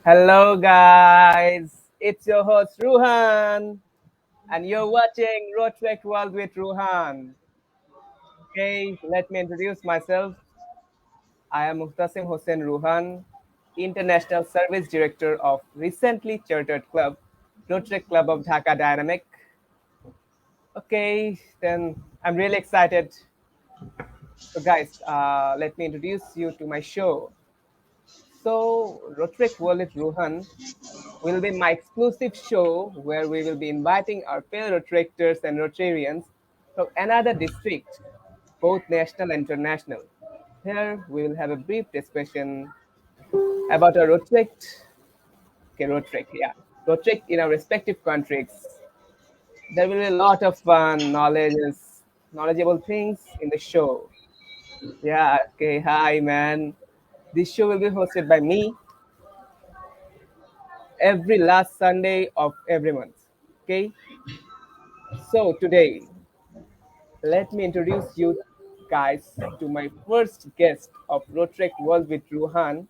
Hello, guys. It's your host Ruhan, and you're watching Rotaract World with Ruhan. Okay, let me introduce myself. I am Muhtasim Hossain Ruhan, International Service Director of recently chartered club, Rotaract Club of Dhaka Dynamic. Okay, then I'm really excited. So, guys, let me introduce you to my show. So, Rotaract World with Ruhan will be my exclusive show where we will be inviting our fellow Rotaractors and Rotarians from another district, both national and international. Here we will have a brief discussion about our Rotaract in our respective countries. There will be a lot of fun, knowledgeable things in the show. Yeah, okay, hi man. This show will be hosted by me every last Sunday of every month. Okay, so today let me introduce you guys to my first guest of Rotaract World with Ruhan,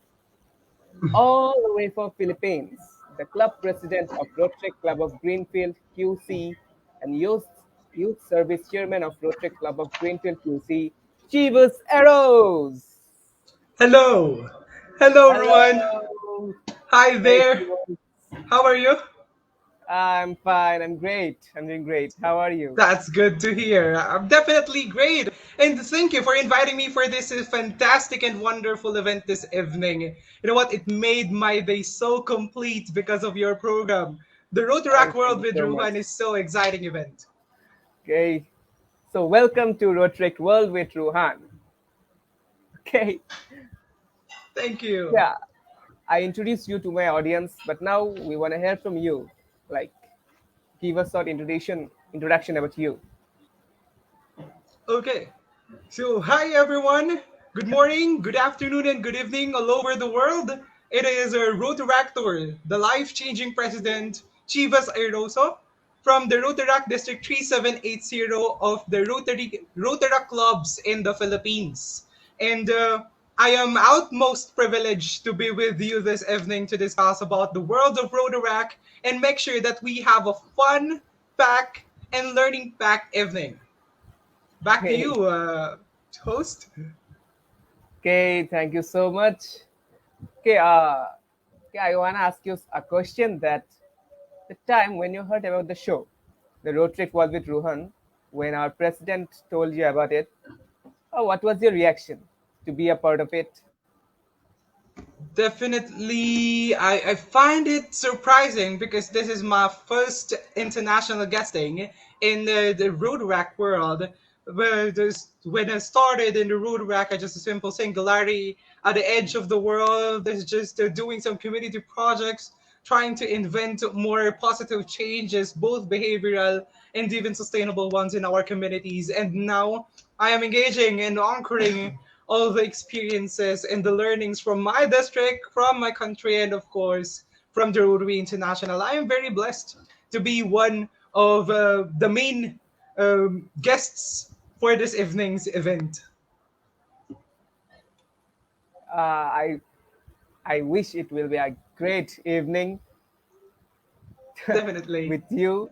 all the way from Philippines, the club president of Rotaract Club of Greenfield QC and youth service chairman of Rotaract Club of Greenfield QC, Chivas Arrows. Hello. Hello, everyone. Hello. Hi Hey, there. Chivas. How are you? I'm fine. I'm great. I'm doing great. How are you? That's good to hear. I'm definitely great. And thank you for inviting me for this fantastic and wonderful event this evening. You know what? It made my day so complete because of your program. The Rotaract Thank World you with so much. Ruhan is so exciting event. Okay. So welcome to Rotaract World with Ruhan. Okay. Thank you. Yeah, I introduced you to my audience, but now we want to hear from you. Like, give us short introduction about you. Okay. So, hi everyone. Good morning, good afternoon, and good evening all over the world. It is a Rotaractor, the life-changing president, Chivas Ayroso, from the Rotaract District 3780 of the Rotaract clubs in the Philippines. And I am outmost privileged to be with you this evening to discuss about the world of Rotaract and make sure that we have a fun, packed, and learning packed evening. Back to Okay, you, host. okay, thank you so much. Okay, okay, I want to ask you a question that the time when you heard about the show, the road trip was with Ruhan, when our president told you about it, what was your reaction to be a part of it? Definitely, I find it surprising because this is my first international guesting in the road rack world. Where when I started in the road rack, I just a simple singularity at the edge of the world. There's just doing some community projects, trying to invent more positive changes, both behavioral and even sustainable ones in our communities. And now I am engaging and anchoring all the experiences and the learnings from my district, from my country, and of course from the Rotary International. I am very blessed to be one of the main guests for this evening's event. I I wish it will be a great evening Definitely. with you.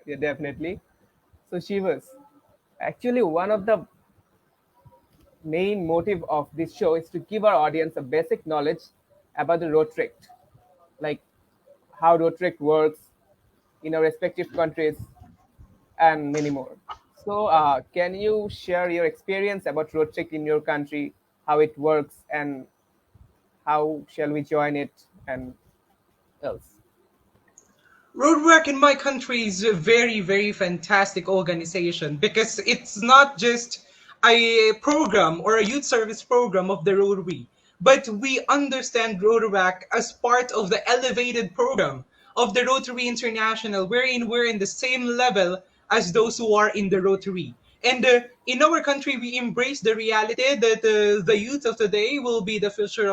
Yeah, definitely. So Shivas, actually one of the main motive of this show is to give our audience a basic knowledge about the Rotaract, like how Rotaract works in our respective countries and many more. So, can you share your experience about Rotaract in your country, how it works, and how shall we join it, and else? Roadwork in my country is a very, very fantastic organization because it's not just a program or a youth service program of the Rotary, but we understand Rotaract as part of the elevated program of the Rotary International, wherein we're in the same level as those who are in the Rotary. And in our country, we embrace the reality that the youth of today will be the future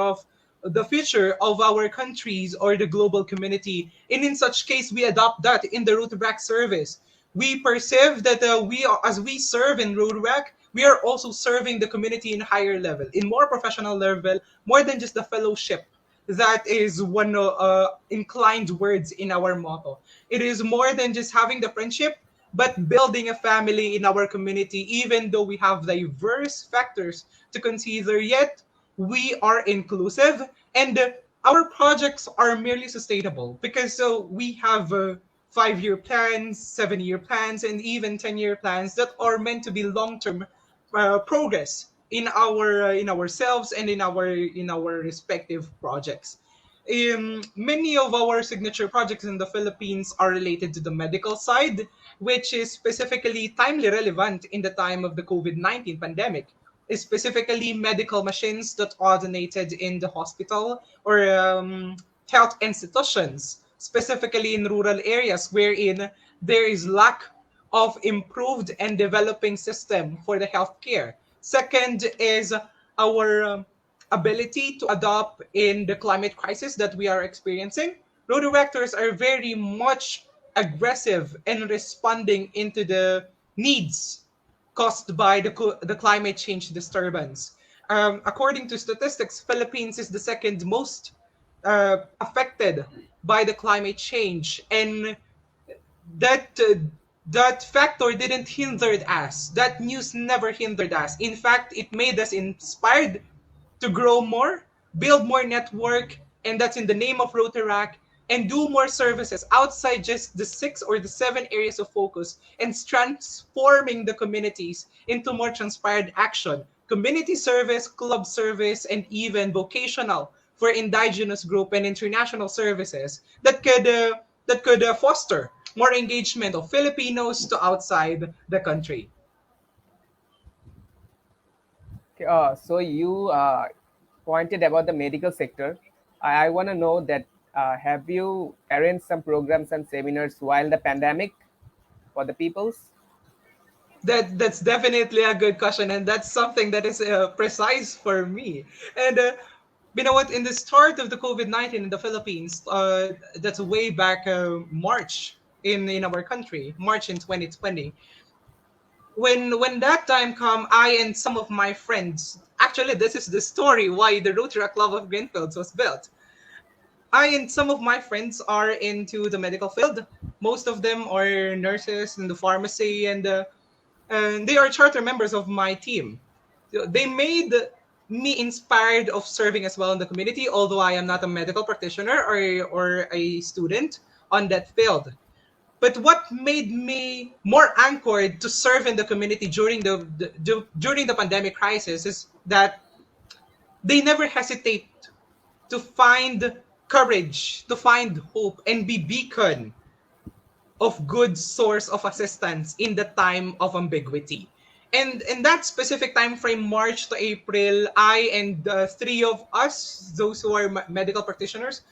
of our countries or the global community. And in such case, we adopt that in the Rotaract service. We perceive that as we serve in Rotaract, we are also serving the community in higher level, in more professional level, more than just the fellowship that is one inclined words in our motto. It is more than just having the friendship, but building a family in our community, even though we have diverse factors to consider, yet we are inclusive, and our projects are merely sustainable because we have 5-year plans, 7-year plans, and even 10-year plans that are meant to be long-term progress in ourselves and in our respective projects. Many of our signature projects in the Philippines are related to the medical side, which is specifically timely relevant in the time of the COVID-19 pandemic, specifically medical machines that are donated in the hospital or health institutions, specifically in rural areas wherein there is lack of improved and developing system for the healthcare. Second is our ability to adopt in the climate crisis that we are experiencing. Rotaractors are very much aggressive in responding into the needs caused by the climate change disturbance. According to statistics, Philippines is the second most affected by the climate change, and that that factor didn't hinder us. That news never hindered us. In fact, it made us inspired to grow more, build more network, and that's in the name of Rotaract, and do more services outside just the 6 or the 7 areas of focus, and transforming the communities into more transpired action, community service, club service, and even vocational for indigenous group and international services that could foster more engagement of Filipinos to outside the country. Okay, so you pointed about the medical sector. I want to know that have you arranged some programs and seminars while the pandemic for the peoples? That's definitely a good question, and that's something that is precise for me. And you know what? In the start of the COVID-19 in the Philippines, that's way back March in our country, March in 2020. When that time come, I and some of my friends, actually, this is the story why the Rotaract Club of Greenfields was built. I and some of my friends are into the medical field. Most of them are nurses in the pharmacy, and they are charter members of my team. So they made me inspired of serving as well in the community, although I am not a medical practitioner or a student on that field. But what made me more anchored to serve in the community during the pandemic crisis is that they never hesitate to find courage, to find hope, and be beacon of good source of assistance in the time of ambiguity. And in that specific time frame, March to April, I and three of us, those who are medical practitioners,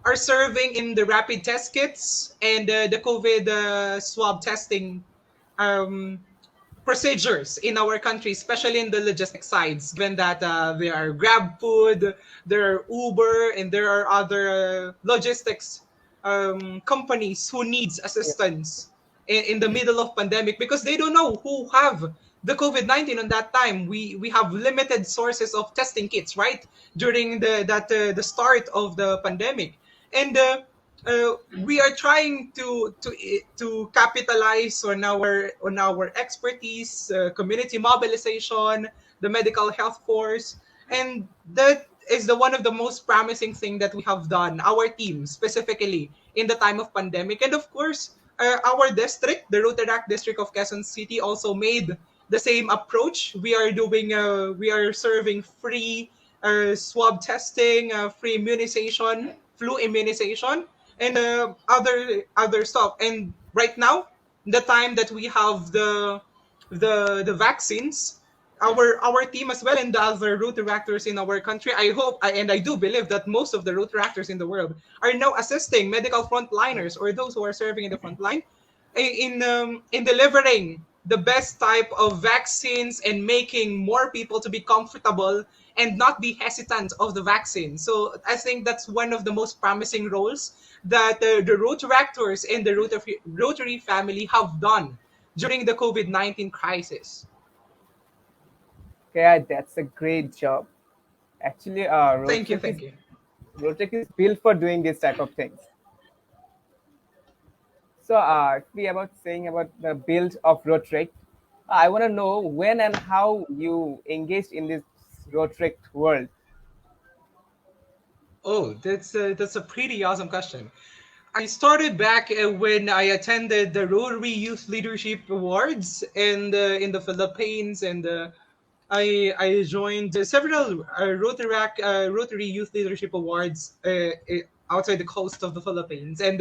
are serving in the rapid test kits and the COVID swab testing um, procedures in our country, especially in the logistic sides, given that there are Grab Food, there are Uber, and there are other logistics companies who needs Yes. assistance in the middle of pandemic because they don't know who have the COVID-19 on that time. We have limited sources of testing kits, right? During the start of the pandemic, and we are trying to capitalize on our expertise, community mobilization, the medical health force, and that is the one of the most promising thing that we have done. Our team specifically in the time of pandemic, and of course, our district, the Rotaract district of Quezon City, also made the same approach. We are serving free swab testing, free immunization, flu immunization, and other stuff. And right now, the time that we have the vaccines, our team as well and the other Rotaractors in our country, I hope and I do believe that most of the Rotaractors in the world are now assisting medical frontliners or those who are serving in the front line in delivering the best type of vaccines and making more people to be comfortable and not be hesitant of the vaccine. So I think that's one of the most promising roles that the Rotaractors and the Rotary family have done during the COVID-19 crisis. Okay, that's a great job. Actually, Thank you, Rotaract is thank you. Rotaract is built for doing this type of things. So, if we about saying about the build of Rotaract, I want to know when and how you engaged in this Rotaract world. Oh, that's a pretty awesome question. I started back when I attended the Rotary Youth Leadership Awards in the Philippines, and I joined several Rotary Youth Leadership Awards outside the coast of the Philippines, and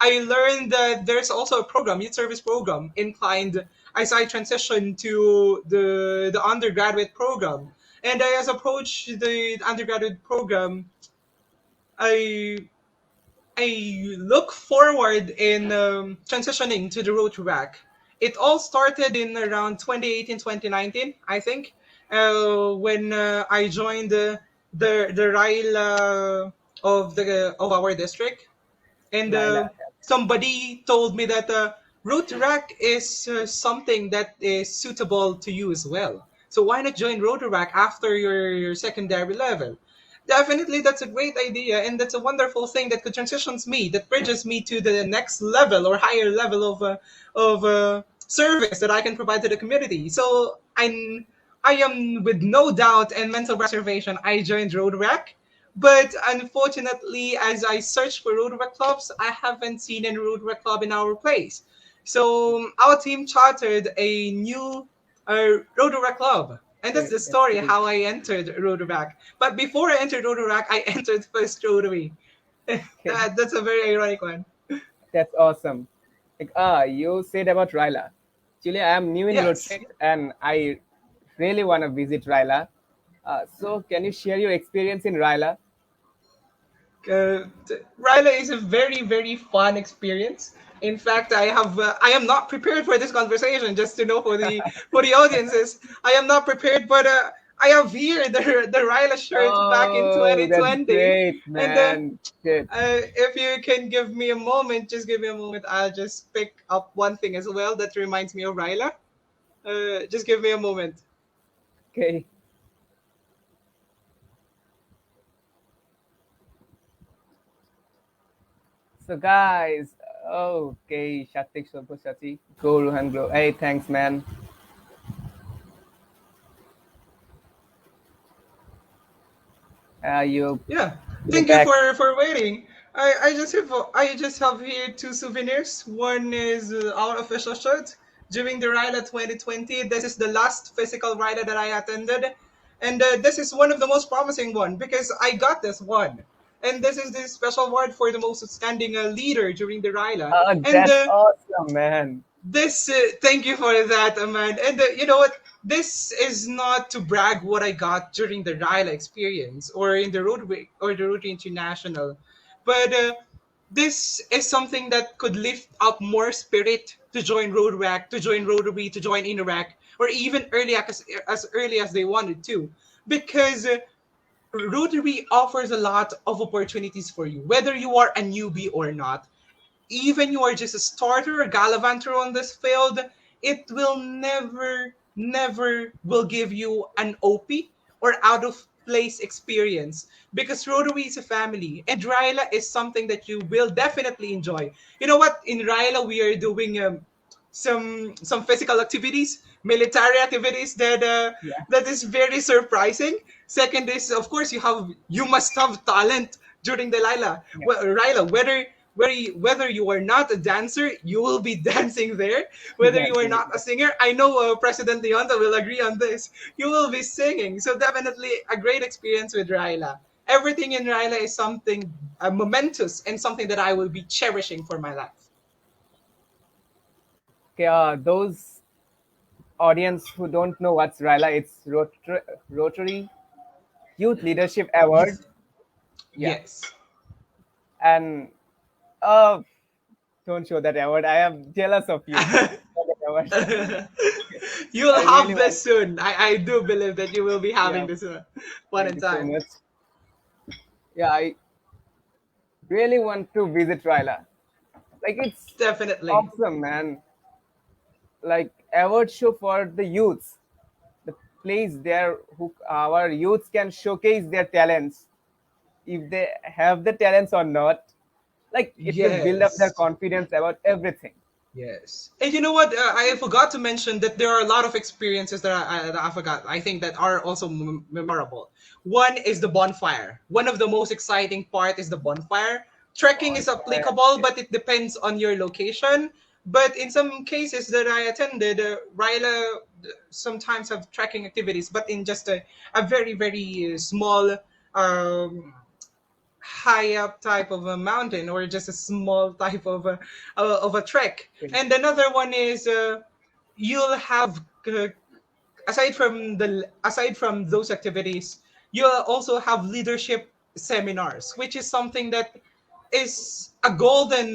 I learned that there's also a program, youth service program, inclined as I transitioned to the undergraduate program, and I as approached the undergraduate program, I I look forward in transitioning to the road track. It all started in around 2018, 2019, I think, when I joined the rail of our district, and Raila. somebody told me that road track is something that is suitable to you as well. So why not join Rotaract after your secondary level? Definitely, that's a great idea, and that's a wonderful thing that could transitions me, that bridges me to the next level or higher level of service that I can provide to the community. So I am with no doubt and mental reservation. I joined Rotaract, but unfortunately, as I searched for Rotaract clubs, I haven't seen any Rotaract club in our place. So our team chartered a new Rotaract club. And that's Okay, the that's story great. how I entered Rotaract. But before I entered Rotaract, I entered first Rotary. Okay, That's a very ironic one. that's awesome. Like, you said about Raila. Actually, I am new in Yes. Rotaract and I really want to visit Raila. So, can you share your experience in Raila? Ryla is a very very fun experience. In fact, I am not prepared for this conversation. Just to know for the audiences, I am not prepared, but I have here the Ryla shirt back in Oh, that's 2020, great, and man. Shit. if you can give me a moment, just give me a moment. I'll just pick up one thing as well that reminds me of Ryla. Just give me a moment. Okay. So, guys, okay. Shatik Shobho Shati. Go, Ruhan, bro. Hey, thanks, man. You Yeah, go thank you back. for waiting. I just have here two souvenirs. One is our official shirt during the Ryla 2020. This is the last physical Ryla that I attended, and this is one of the most promising one because I got this one. And this is the special award for the most outstanding leader during the Ryla. And That's awesome, man. this thank you for that, man. And you know what, this is not to brag what I got during the Ryla experience or in the roadway or the road international, but this is something that could lift up more spirit to join road rack, to join rotary, to join interact, or even as early as they wanted to, because rotary offers a lot of opportunities for you whether you are a newbie or not. Even you are just a starter, a gallivanter on this field, it will never will give you an OP or out of place experience because Rotary is a family and Ryla is something that you will definitely enjoy. You know what? In Ryla, we are doing some physical activities, military activities Yeah, that is very surprising. Second is, of course, you must have talent during the yeah, Ryla, whether you are not a dancer, you will be dancing there. Whether you are dancing. not a singer, I know President Leonta will agree on this. You will be singing. So definitely a great experience with Ryla. Everything in Ryla is something momentous and something that I will be cherishing for my life. Okay, those audience who don't know what's Ryla, it's Rotary Youth Leadership Award. Youth, Yeah, yes. and uh, don't show that award. I am jealous of you for that award. You'll I really have want. this soon. I do believe that you will be having Yeah, this one thank in you so time. much. Yeah, I really want to visit Ryla. Like it's Definitely. awesome, man. Like award show for the youths, the place there who our youths can showcase their talents. if they have the talents or not. Like it will build up their Yes. confidence about everything. Yes. And you know what? I forgot to mention that there are a lot of experiences that I forgot. I think that are also memorable. One is the bonfire. One of the most exciting part is the bonfire. Trekking is Bonfire. applicable, but it depends on your location. But in some cases that I attended, Ryla sometimes have trekking activities, but in just a very, very small um, high up type of a mountain or just a small type of a trek. Okay. And another one is you'll have aside from those activities, you also have leadership seminars, which is something that is a golden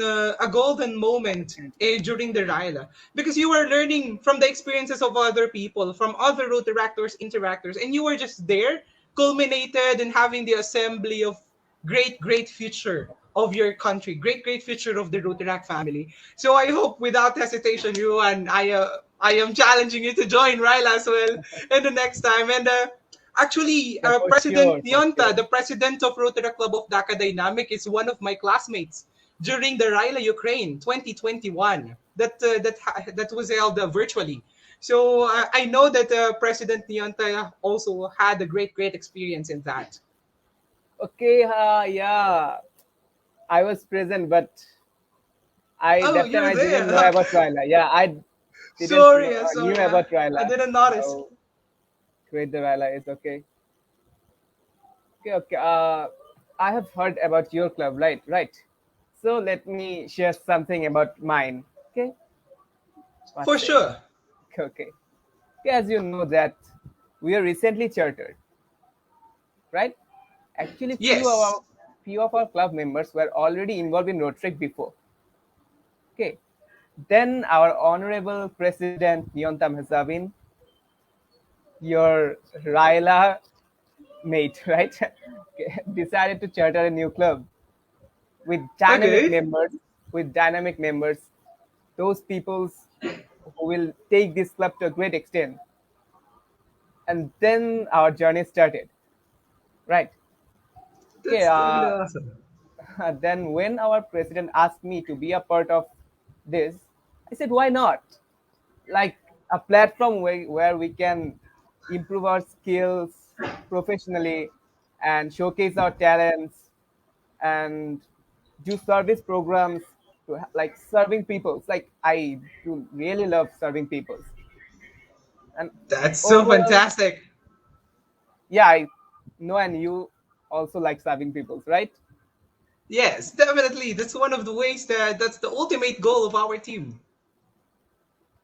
moment during the Raila, because you are learning from the experiences of other people, from other Rotaractors, interactors, and you were just there, culminated in having the assembly of great future of your country, great future of the Rotaract family. So I hope without hesitation, you and I am challenging you to join Raila as well in the next time. And actually, Yeah, for President sure, for Nionta, sure. the president of Rotaract Club of Dhaka Dynamic, is one of my classmates during the Raila Ukraine 2021 that was held virtually. So I know that President Nionta also had a great experience in that. Okay, yeah, I was present, but I Oh, that time you're I didn't know there. about Ryla. Yeah, I didn't Sorry, knew sorry. about I Ryla. didn't notice. How great the Ryla is. Okay, okay, okay. I have heard about your club, right? Right. So let me share something about mine. Okay, what For say? sure. Okay, okay. Okay, as you know that we are recently chartered, right? Actually, Yes. few of our club members were already involved in Rotaract before. Okay, then our honorable president Niyontam Hasabin, your Raila mate, right? Okay, decided to charter a new club with dynamic Okay. members, with dynamic members, those peoples who will take this club to a great extent. And then our journey started, right? Okay, That's really awesome. then when our president asked me to be a part of this, I said, why not? Like a platform where we can improve our skills professionally and showcase our talents and do service programs to like serving people. Like I do really love serving people. And That's so overall, fantastic. yeah, I know, and you also like serving people, right? Yes, definitely. That's one of the ways that's the ultimate goal of our team.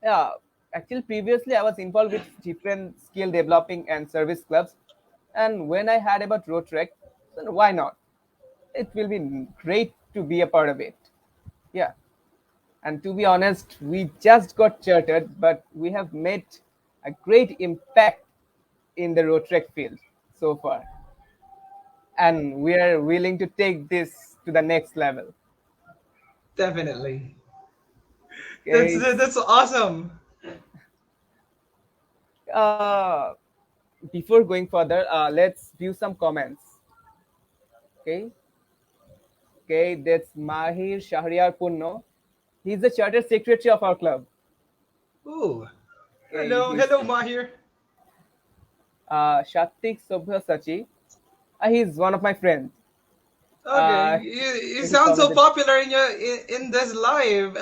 Yeah, actually, previously I was involved with different skill developing and service clubs, and when I heard about Rotaract, then why not? It will be great to be a part of it. Yeah, and to be honest, we just got chartered, but we have made a great impact in the Rotaract field so far, and we are willing to take this to the next level. Definitely. Okay, That's awesome. uh, before going further, let's view some comments. Okay, okay, that's Mahir Shahriar Punno. He's the charter secretary of our club. Ooh. Okay, he's Hello, Mahir. Shatik Sobha Sachi. He's one of my friends. Okay, Uh, you he sound so commented, popular in this live.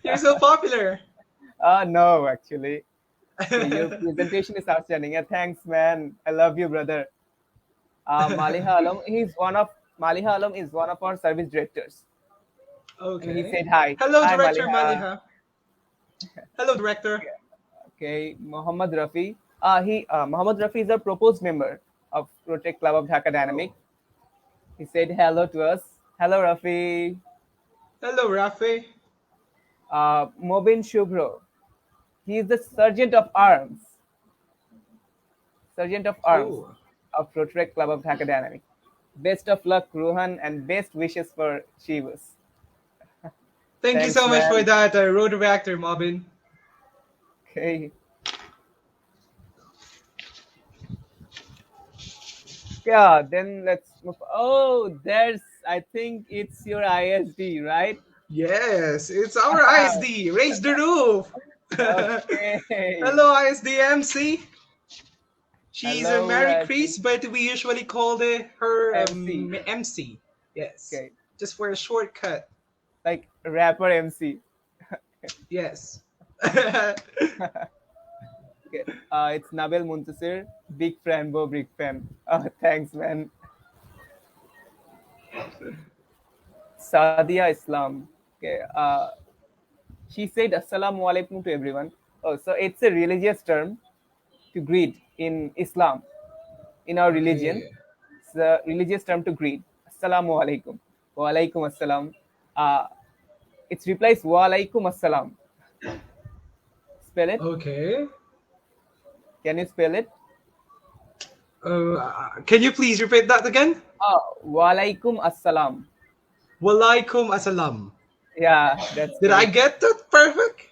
You're so popular. no, actually. Okay, your presentation is outstanding. Thanks, man. I love you, brother. Maliha Alam is one of our service directors, and he Okay. said hi. Hello, Hi, Director Maliha. Maliha. Hello, Director. Okay, Muhammad Rafi. Muhammad Rafi is a proposed member of Rotary Club of Dhaka Oh. Dynamic. He said hello to us. Hello, Rafi. Hello, Rafi. Mobin Shubhro. He is the Sergeant of Arms Oh. of Rotaract Club of Dhaka Dynamic. Best of luck, Ruhan, and best wishes for Chivas. Thank you Thanks, so much for man. that, Road Reactor, Mobin. Okay. Yeah, then let's move. Oh, there's, I think it's your ISD, right? Yes, it's our ISD. Raise the roof. Okay. Hello, ISD MC. She's a Hello, Mary ISD. Chris, but we usually call her MC. MC. Yes, Okay. just for a shortcut. Like rapper MC. Yes. Okay. It's Nabil Muntasir. Big fan, bro, big fan. Oh, thanks, man. Sadia Islam. Okay. She said Assalamu alaikum to everyone. Oh, so it's a religious term to greet in Islam. In our religion, Okay. it's a religious term to greet. Assalamu alaikum. Wa alaikum assalam. Uh, it replies Wa alaikum assalam. Spell it. Okay. Can you spell it? Can you please repeat that again? Wa alaikum assalam. Walaikum assalam. Yeah, that's Did I correct. get that perfect?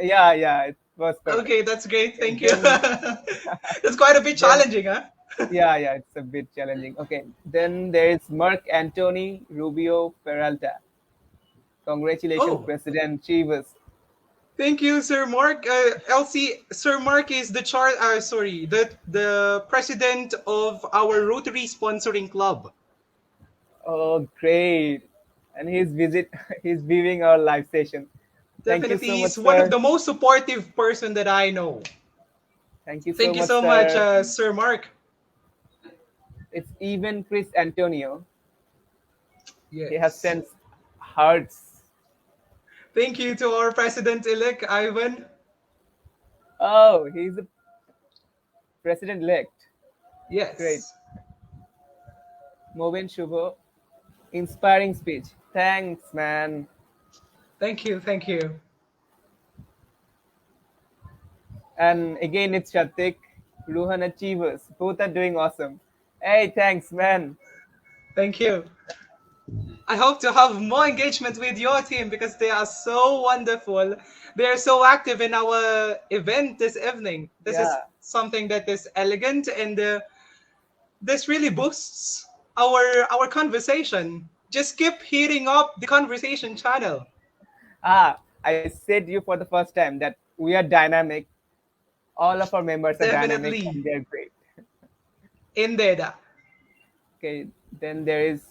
Yeah, it was perfect. Okay, that's great. Okay, Thank you. then, That's quite a bit then, challenging, huh? yeah, it's a bit challenging. Okay, then there is Mark Anthony Rubio Peralta. Congratulations, Oh, President Chivas. thank you, Sir Mark. LC, Sir Mark is the the president of our Rotary sponsoring club. Oh, great! And he's viewing our live session. Thank you Definitely, so much, he's one of sir. the most supportive person that I know. Thank you so Thank you much, so much, sir. Sir Mark. It's even Chris Antonio. He has Yes. sent hearts. Thank you to our president-elect, Ivan. Oh, he's the president-elect. Great. Yes. Movin Shubho, inspiring speech. Thanks, man. Thank you. Thank you. And again, it's Shatik, Ruhan Achievers. Both are doing awesome. Hey, thanks, man. Thank you. I hope to have more engagement with your team because they are so wonderful. They are so active in our event this evening. This is Yeah. something that is elegant and this really boosts our conversation. Just keep heating up the conversation channel. I said you for the first time that we are dynamic. All of our members are dynamic Definitely. and they're great. Indeed. Okay, then there is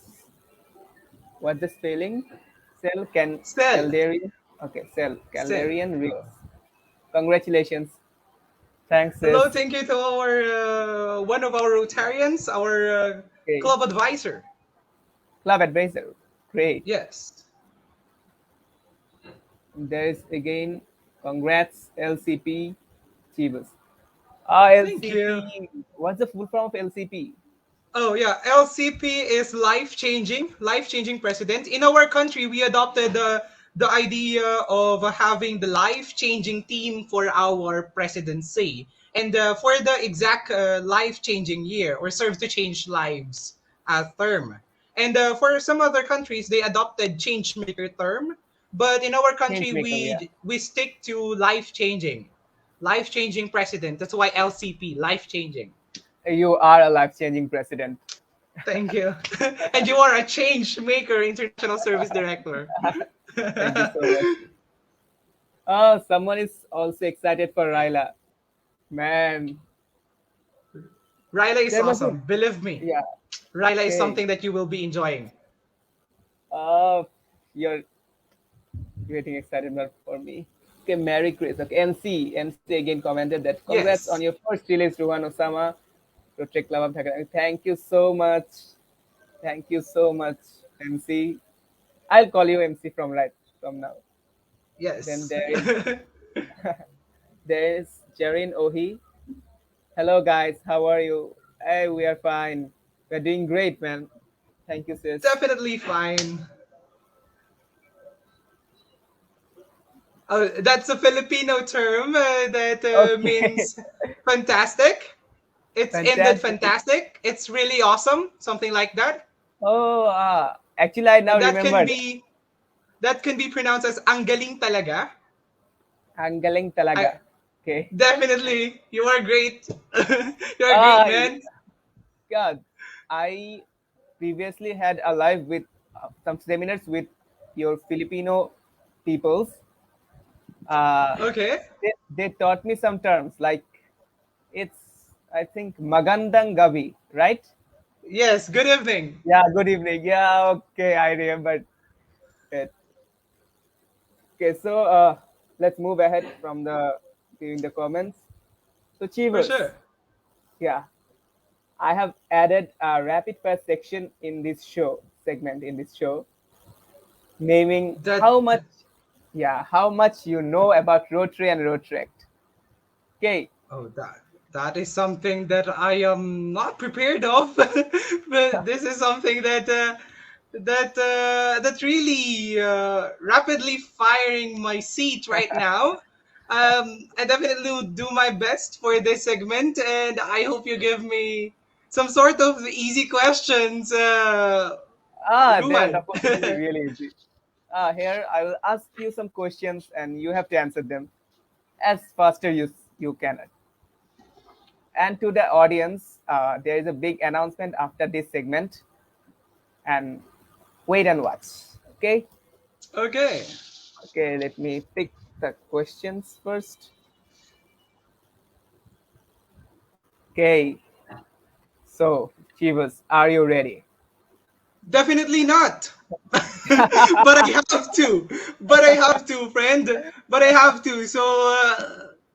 what's the spelling? Cell can Still, Calderian. Okay, Cell still. Calderian Rios. Congratulations. Thanks, Hello, sis. thank you to our one of our Rotarians, our Okay, club advisor. club advisor. Great. Yes. There is again, congrats, LCP Chivas. Thank you. LCP. What's the full form of LCP? Oh yeah, LCP is life changing president. In our country, we adopted the idea of having the life changing theme for our presidency, and for the exact life changing year or serve to change lives term. And for some other countries, they adopted change maker term, but in our Change country, maker. Yeah. we stick to life changing president. That's why LCP, life changing. You are a life changing president. Thank you. And you are a change maker, international service director. Thank you so much. Someone is also excited for Raila. Man, Ryla is there must be. awesome. Believe me. Yeah. Ryla is Okay. something that you will be enjoying. Uh, you're getting excited not for me. Okay, Merry Chris. Okay, MC again commented that congrats on Yes. your first release, Ruhan Osama, Rotaract Club of Dhaka. Thank you so much. Thank you so much, MC. I'll call you MC from now. Then Yes. there is Jarin Ohi. Hello guys, how are you? Hey, we are fine. We're doing great, man. Thank you, sis. Definitely fine. Oh, that's a Filipino term that Okay, means fantastic. It's ended fantastic. fantastic. It's really awesome. Something like that. Oh, actually, I now And remembered. that can be pronounced as ang galing talaga. Ang galing I, talaga. Okay. Definitely. You are great. You are great, Ah, man. God. I previously had a live with some seminars with your Filipino peoples. Uh, Okay. they taught me some terms like it's I think magandang gabi, right? Yes, good evening. Yeah, good evening. Yeah, okay, I remember it. Okay, so let's move ahead from the viewing the comments. So For Chivas, sure. yeah, I have added a rapid fire section in this show segment in this show, naming That how much, yeah, how much you know about Rotary and Rotaract. Okay, oh that is something that I am not prepared of. But this is something that that's really rapidly firing my seat right now. I definitely will do my best for this segment, and I hope you give me some sort of easy questions, the Ruan. question will be really easy. Here I will ask you some questions and you have to answer them as faster you can. And to the audience, there is a big announcement after this segment, and wait and watch. Okay, Okay, okay. Let me pick the questions first. Okay, so Chivas, are you ready? definitely not. But I have to. But I have to, friend. But I have to. So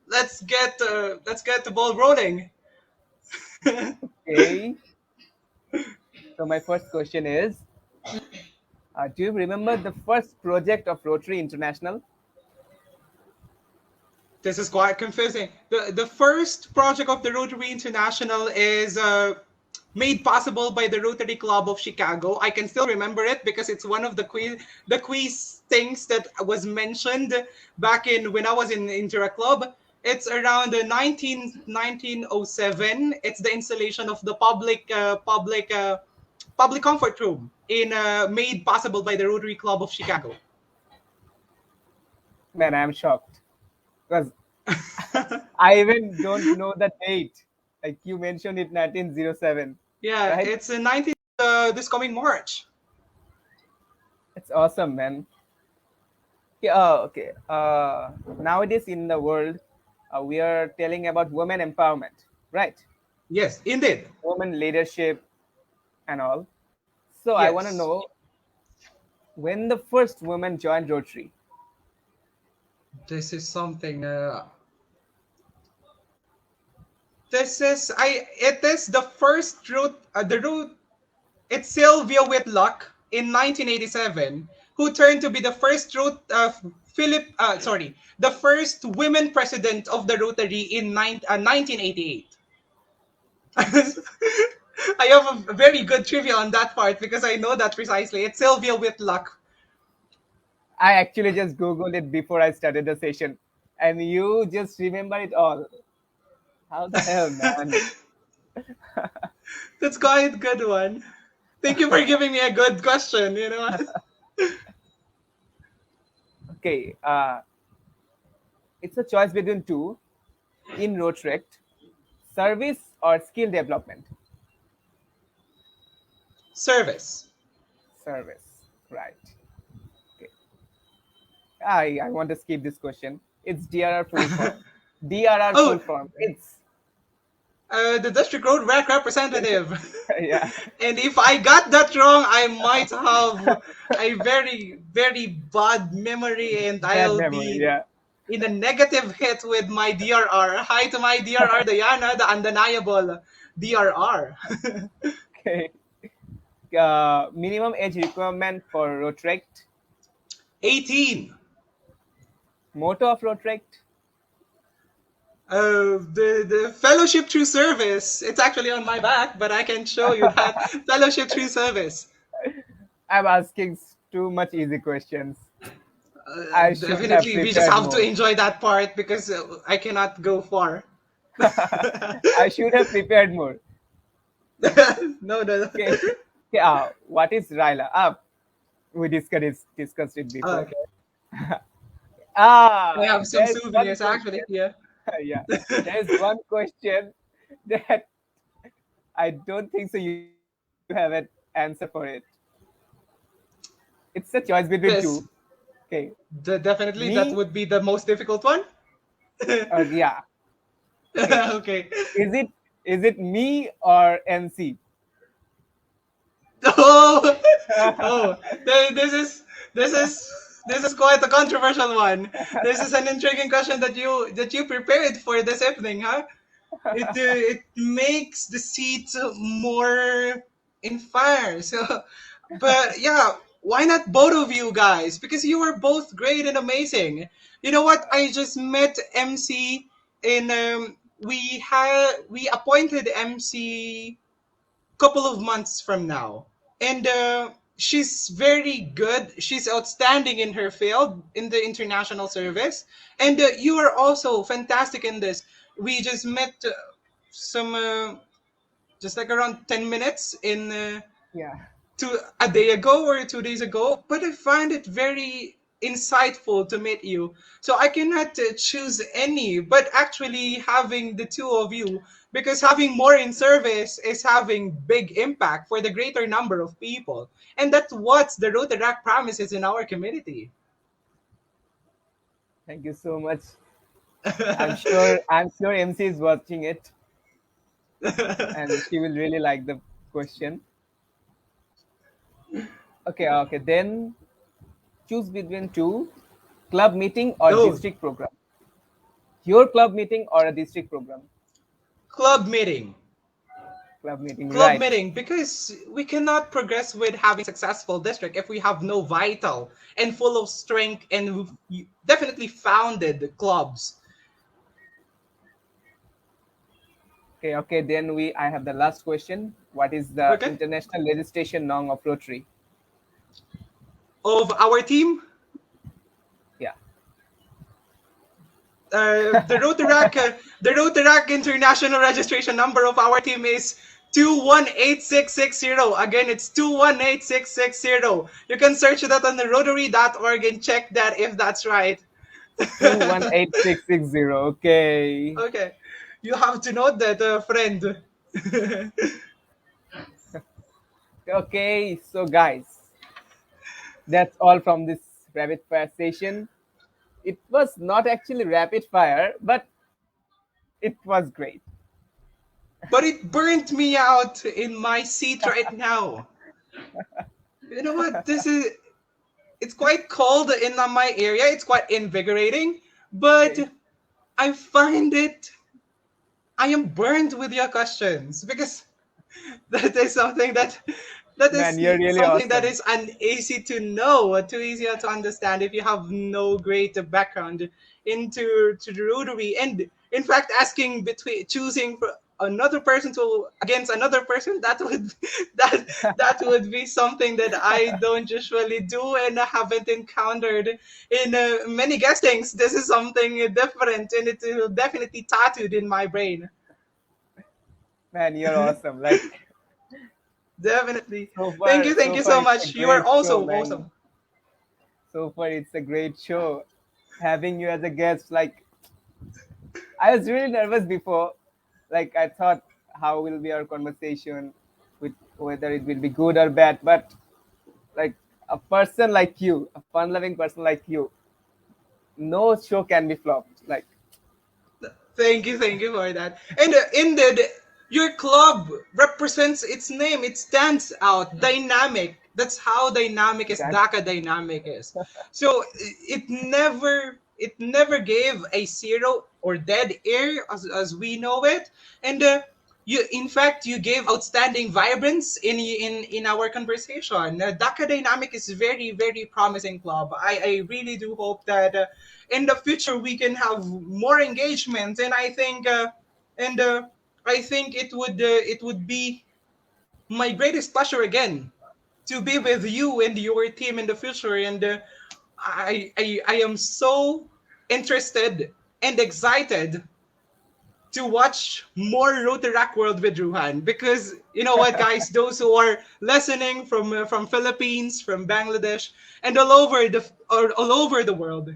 let's get the ball rolling. Okay. So my first question is, do you remember the first project of Rotary International? This is quite confusing. The first project of the Rotary International is made possible by the Rotary Club of Chicago. I can still remember it because it's one of the quiz things that was mentioned back in when I was in Intera Club. It's around the 1907. It's the installation of the public comfort room in made possible by the Rotary Club of Chicago. Man, I'm shocked because I even don't know the date. Like you mentioned it, 1907, Yeah, right? it's in 19 this coming March. It's awesome, man. Okay, okay. Nowadays in the world, we are telling about women empowerment, right? Yes, indeed. Women leadership and all. So I want to Yes. know when the first woman joined Rotary. This is something this is I it is the first route the route it's Sylvia Whitlock in 1987 who turned to be the first route the first women president of the Rotary in 1988. I have a very good trivia on that part because I know that precisely. It's Sylvia Whitlock. I actually just Googled it before I started the session, and you just remember it all. How the hell, man? That's quite a good one. Thank you for giving me a good question. You know what? Okay, it's a choice between two in Rotaract, service or skill development. Service. Service, right? Okay, I want to skip this question. It's DRR full form. DRR full Oh, form. It's the District Road Rec representative. yeah, And if I got that wrong, I might have a very, very bad memory and bad I'll memory. be Yeah. in a negative hit with my DRR. Hi to my DRR, Diana, the undeniable DRR. Okay. Minimum age requirement for Rotaract. 18. Motto of Rotaract. The fellowship through service. It's actually on my back, but I can show you that fellowship through service. I'm asking too much easy questions. I should have Definitely, we just prepared have to more. enjoy that part because I cannot go far. I should have prepared more. No, no. Okay. Okay. What is Ryla? We discussed it before. Okay. I have some There's one souvenirs actually. question. Yeah. Yeah, there's one question that I don't think so you will have an answer for it. It's a choice between This two. Okay, definitely that me would be the most difficult one. or yeah. Okay, Okay. is it me or MC? Oh, oh, this is this is quite a controversial one. This is an intriguing question that you prepared for this evening, huh? It makes the seat more in fire. So, but yeah, why not both of you guys? Because you are both great and amazing. You know what? I just met MC in we appointed MC couple of months from now, and she's very good. She's outstanding in her field in the international service, and you are also fantastic in this. We just met some just like around 10 minutes in Yeah. a day ago or 2 days ago, but I find it very insightful to meet you. So I cannot choose any, but actually having the two of you, because having more in service is having big impact for the greater number of people. And that's what the Rotaract promises in our community. Thank you so much. I'm sure MC is watching it and she will really like the question. Okay, okay. Then choose between two, club meeting or Oh, district program. Your club meeting or a district program? club meeting. Club meeting, Club right. meeting, because we cannot progress with having successful district if we have no vital and full of strength and definitely founded clubs. Okay, okay. Then I have the last question. What is the Okay, international registration norm of Rotary? of our team, Yeah. the Rotaract international registration number of our team is 218660. Again, it's 218660. You can search that on the rotary.org and check that if that's right. 218660. Okay. Okay, you have to note that, friend. Okay. So guys, that's all from this rapid fire session. It was not actually rapid fire, but it was great. But it burnt me out in my seat right now. You know what? It's quite cold in my area. It's quite invigorating, but Okay. I find it. I am burned with your questions because that is something that Man, is you're really something that awesome. is uneasy to know, too easy to understand if you have no great background to the rotary. And in fact, asking between choosing for another person to against another person, that would that that would be something that I don't usually do and I haven't encountered in many guestings. This is something different, and it will definitely tattooed in my brain. Man, you're awesome. Like Definitely. so Thank so you far so it's a much. You are great show, also man. awesome. So far it's a great show. Having you as a guest, like I was really nervous before. Like I thought how will be our conversation with whether it will be good or bad. But like a person like you, a fun loving person like you, no show can be flopped. Like Thank you for that. And indeed, your club represents its name. It stands out, dynamic. That's how dynamic is. that Dhaka dynamic is. So it never gave a zero or dead air as we know it. And you in fact you gave outstanding vibrance in our conversation. Dhaka dynamic is very promising club. I really do hope that in the future we can have more engagement, and and I think it would be my greatest pleasure again to be with you and your team in the future. And I am so interested and excited to watch more Rotaract World with Ruhan, because you know what, guys, those who are listening from Philippines, from Bangladesh, and all over the world,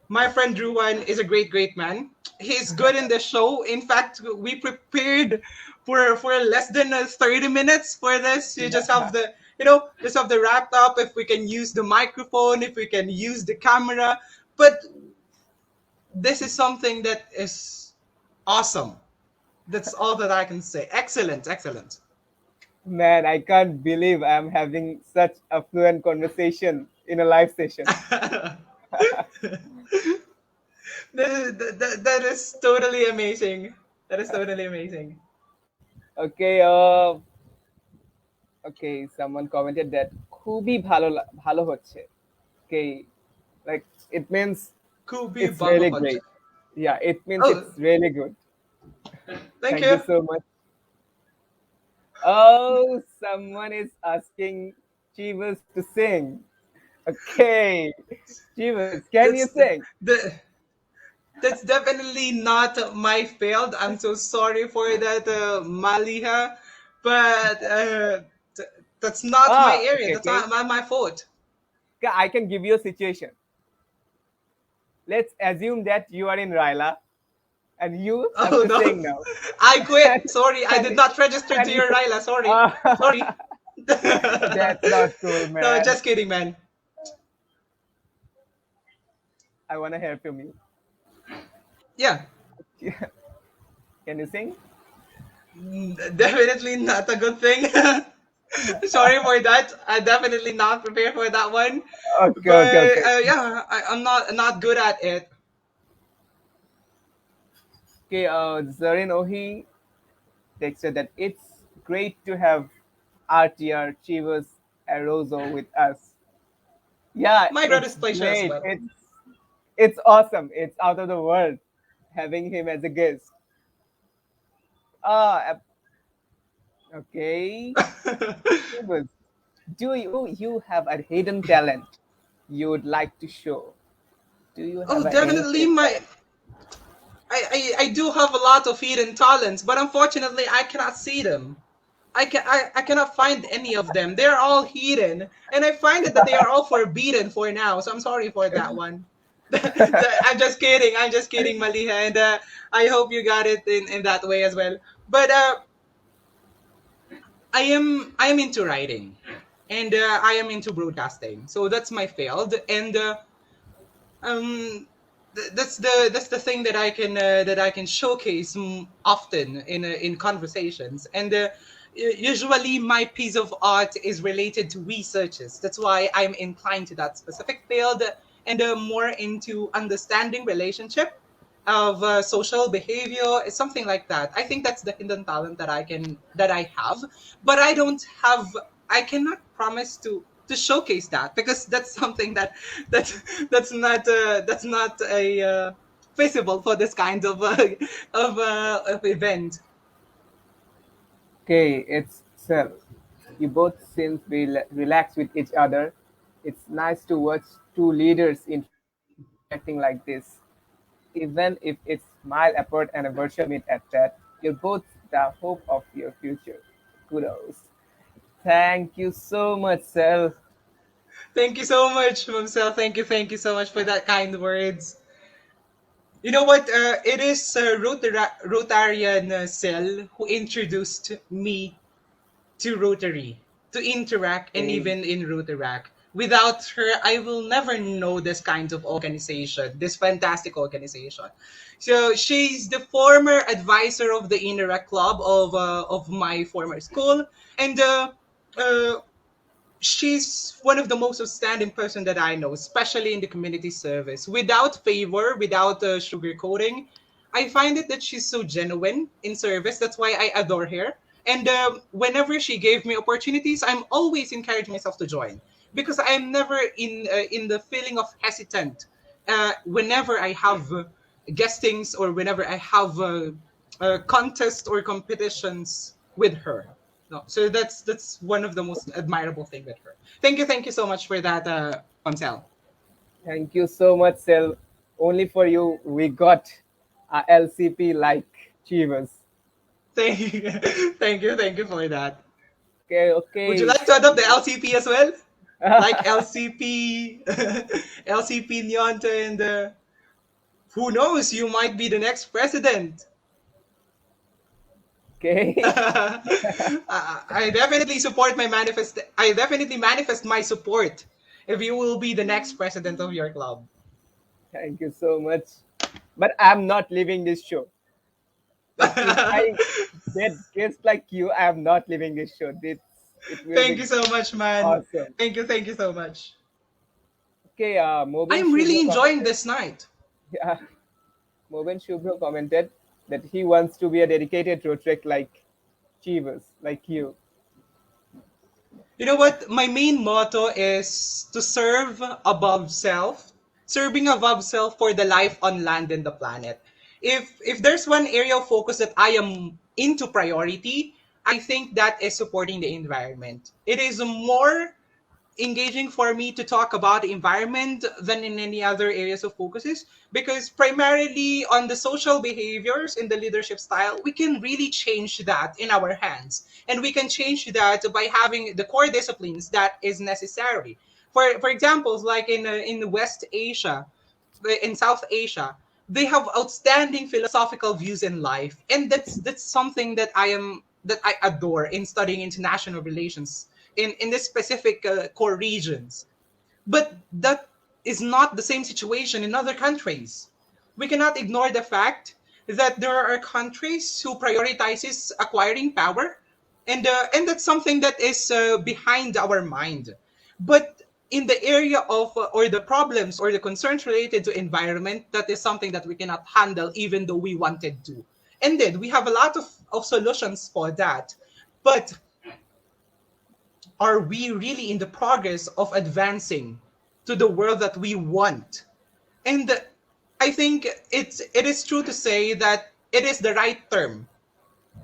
my friend Ruhan is a great man. He's good in the show. In fact, we prepared for less than 30 minutes for this. You just have Yeah. the just have the wrapped up. If we can use the microphone, if we can use the camera, but this is something that is awesome. That's all that I can say. Excellent, excellent. Man, I can't believe I'm having such a fluent conversation in a live session. That is totally amazing. That is totally amazing. Okay, okay, someone commented that খুবই ভালো হচ্ছে. Okay, like it means Kubi it's Balo really Hodge. great. Yeah, it means Oh, it's really good. thank Thank you you. so much. Oh, someone is asking Chivas to sing. Okay, Chivas, can you That's sing? the that's definitely not my field. I'm so sorry for that, Maliha, but th- that's not my Ah, area. okay, That's okay. not my fault. Okay, I can give you a situation. Let's assume that you are in Raila and you have Oh to no, sing now. I quit. and, Sorry, I did and, not register to and your you, Ryla. Sorry, uh, sorry. that's not cool, No, man. just kidding, man. I want to hear from you. Yeah, Can you sing? definitely not a good thing. Sorry for that. I definitely not prepared for that one. Okay, okay, But okay. yeah, I'm not good at it. Okay, Zarin Ohi texted that it's great to have Rtr.Chivas Ayroso with us. Yeah, My it's greatest pleasure as great. well. It's awesome. It's out of the world having him as a guest. Ah, okay. Chivas, do you have a hidden talent you would like to show? Do you Oh, have any definitely hidden my talent? I do have a lot of hidden talents, but unfortunately I cannot see them. I cannot find any of them. They're all hidden, and I find it that they are all forbidden for now. So I'm sorry for that one. I'm just kidding. I'm just kidding, Maliha, and I hope you got it in that way as well. But I am into writing, and I am into broadcasting. So that's my field, and that's the thing that I can showcase often in conversations, and usually my piece of art is related to researches. That's why I'm inclined to that specific field, and more into understanding relationship of social behavior, something like that. I think that's the hidden talent that I have, but I cannot promise to showcase that, because that's something that that's not a feasible for this kind of event. Okay, it's Sel. You both seem relaxed with each other. It's nice to watch two leaders interacting like this, even if it's mile apart and a virtual meet at that. You're both the hope of your future. Kudos. Thank you so much, Sel. Thank you so much, Mamsel. Thank you so much for that kind words. You know what? It is Rotarian Cell who introduced me to Rotary, to interact, and Okay. even in Rotaract. Without her, I will never know this kind of organization, this fantastic organization. So she's the former advisor of the Interact Club of my former school, and uh, she's one of the most outstanding person that I know, especially in the community service. Without favor, without sugarcoating, I find it that she's so genuine in service. That's why I adore her. And whenever she gave me opportunities, I'm always encouraging myself to join, because I'm never in the feeling of hesitant. Whenever I have guestings, or whenever I have contests or competitions with her. No, so that's one of the most admirable thing with her. Thank you so much for that, Pamsel. Thank you so much, Sel. Only for you, we got a LCP like Chivas. Thank you for that. Okay, Would you okay. like to adopt the LCP as well? Like LCP, LCP Nyonta, and who knows, you might be the next president. Okay. I definitely support my manifest. I definitely manifest my support if you will be the next president of your club. Thank you so much. But I'm not leaving this show. Like if I get guests like you, I'm not leaving this show. It will Thank be you so much, man. awesome. Thank you so much. Okay, I Mobin am really Shubro enjoying commented. this night. Yeah, Mobin Shubro commented that he wants to be a dedicated Rotaract like Chivas, like you. You know what? My main motto is to serve above self, serving above self for the life on land and the planet. If there's one area of focus that I am into priority, I think that is supporting the environment. It is more engaging for me to talk about the environment than in any other areas of focuses, because primarily on the social behaviors in the leadership style we can really change that in our hands, and we can change that by having the core disciplines that is necessary. For examples, like in West Asia, in South Asia, they have outstanding philosophical views in life, and that's something that I adore in studying international relations in this specific core regions. But that is not the same situation in other countries. We cannot ignore the fact that there are countries who prioritizes acquiring power, and that's something that is behind our mind. But in the area of or the problems or the concerns related to environment, that is something that we cannot handle even though we wanted to. And then we have a lot of solutions for that. But are we really in the progress of advancing to the world that we want? And I think it is true to say that it is the right term,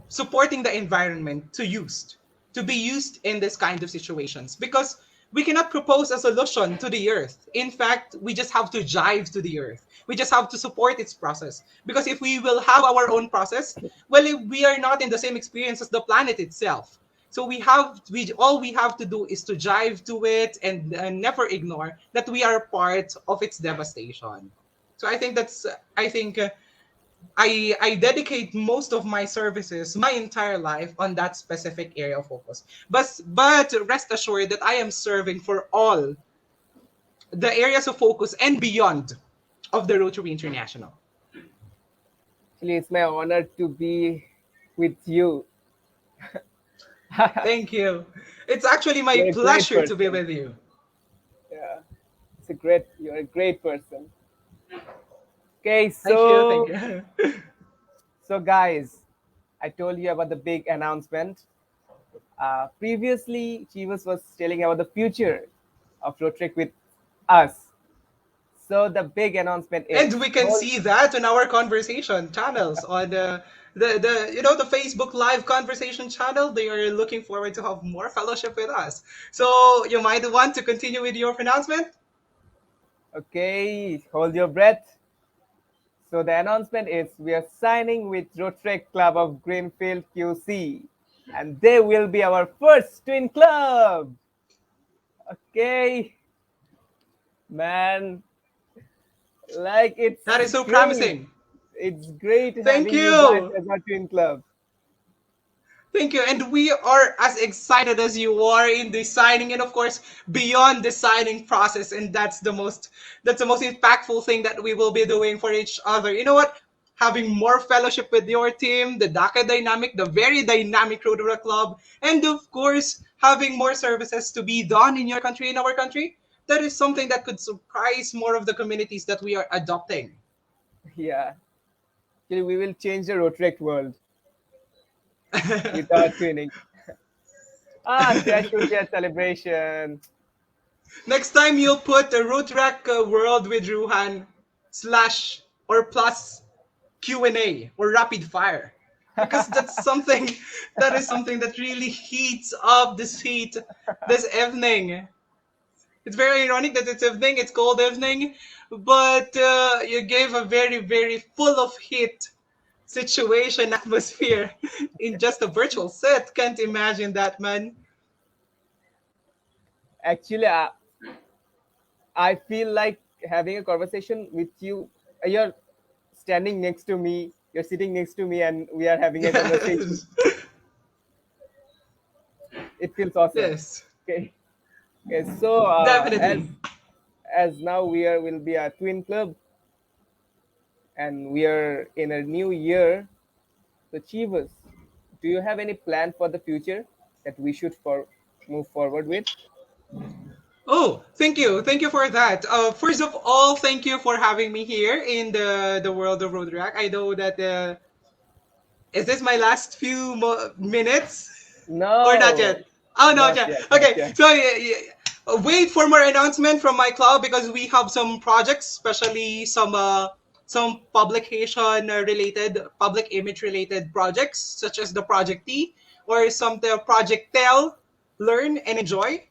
supporting the environment, to be used in this kind of situations, because we cannot propose a solution to the earth. In fact, we just have to jive to the earth. We just have to support its process, because if we will have our own process, well, we are not in the same experience as the planet itself. So we all we have to do is to jive to it, and never ignore that we are part of its devastation. So I think I dedicate most of my services, my entire life, on that specific area of focus. But rest assured that I am serving for all the areas of focus and beyond of the Rotary International. Actually, it's my honor to be with you. Thank you. It's actually my You're a great pleasure to be person. with you. Yeah, you're a great person. Okay, Thank you. Thank you. so guys, I told you about the big announcement. Previously, Chivas was telling about the future of Rotrick with us. So the big announcement is And we can hold, see that in our conversation channels on the Facebook live conversation channel. They are looking forward to have more fellowship with us. So you might want to continue with your announcement. okay, hold your breath. So the announcement is we are signing with Rotaract Club of Greenfield QC, and they will be our first twin club. Okay, man, like That is so great. promising. It's great Thank having you guys you. as our twin club. Thank you. And we are as excited as you are in the signing, and of course beyond the signing process. And that's the most impactful thing that we will be doing for each other. You know what? Having more fellowship with your team, the Dhaka dynamic, the very dynamic Rotaract Club, and of course having more services to be done in your country, in our country. That is something that could surprise more of the communities that we are adopting. Yeah, actually, we will change the Rotaract world with our twinning. There should be a celebration. Next time you'll put a Rotaract World with Ruhan slash or plus Q&A or rapid fire, because that is something that really heats up this evening. It's very ironic that it's evening, it's cold evening, but you gave a very full of heat situation atmosphere in just a virtual set. Can't imagine that, man. Actually, I feel like having a conversation with you. You're standing next to me, you're sitting next to me, and we are having a conversation. it feels awesome. Yes, Okay. Okay. So definitely. as now we are will be a twin club, and we are in a new year. So Chivas, do you have any plan for the future that we should move forward with? Oh, thank you for that. First of all, thank you for having me here in the world of Rotaract. I know that is this my last few minutes or not No, yet? Oh, no, not okay. yet, not Okay, yet. so wait for more announcement from my club because we have some projects, especially some publication related, public image related projects, such as the Project T or some the Project Tell, Learn and Enjoy.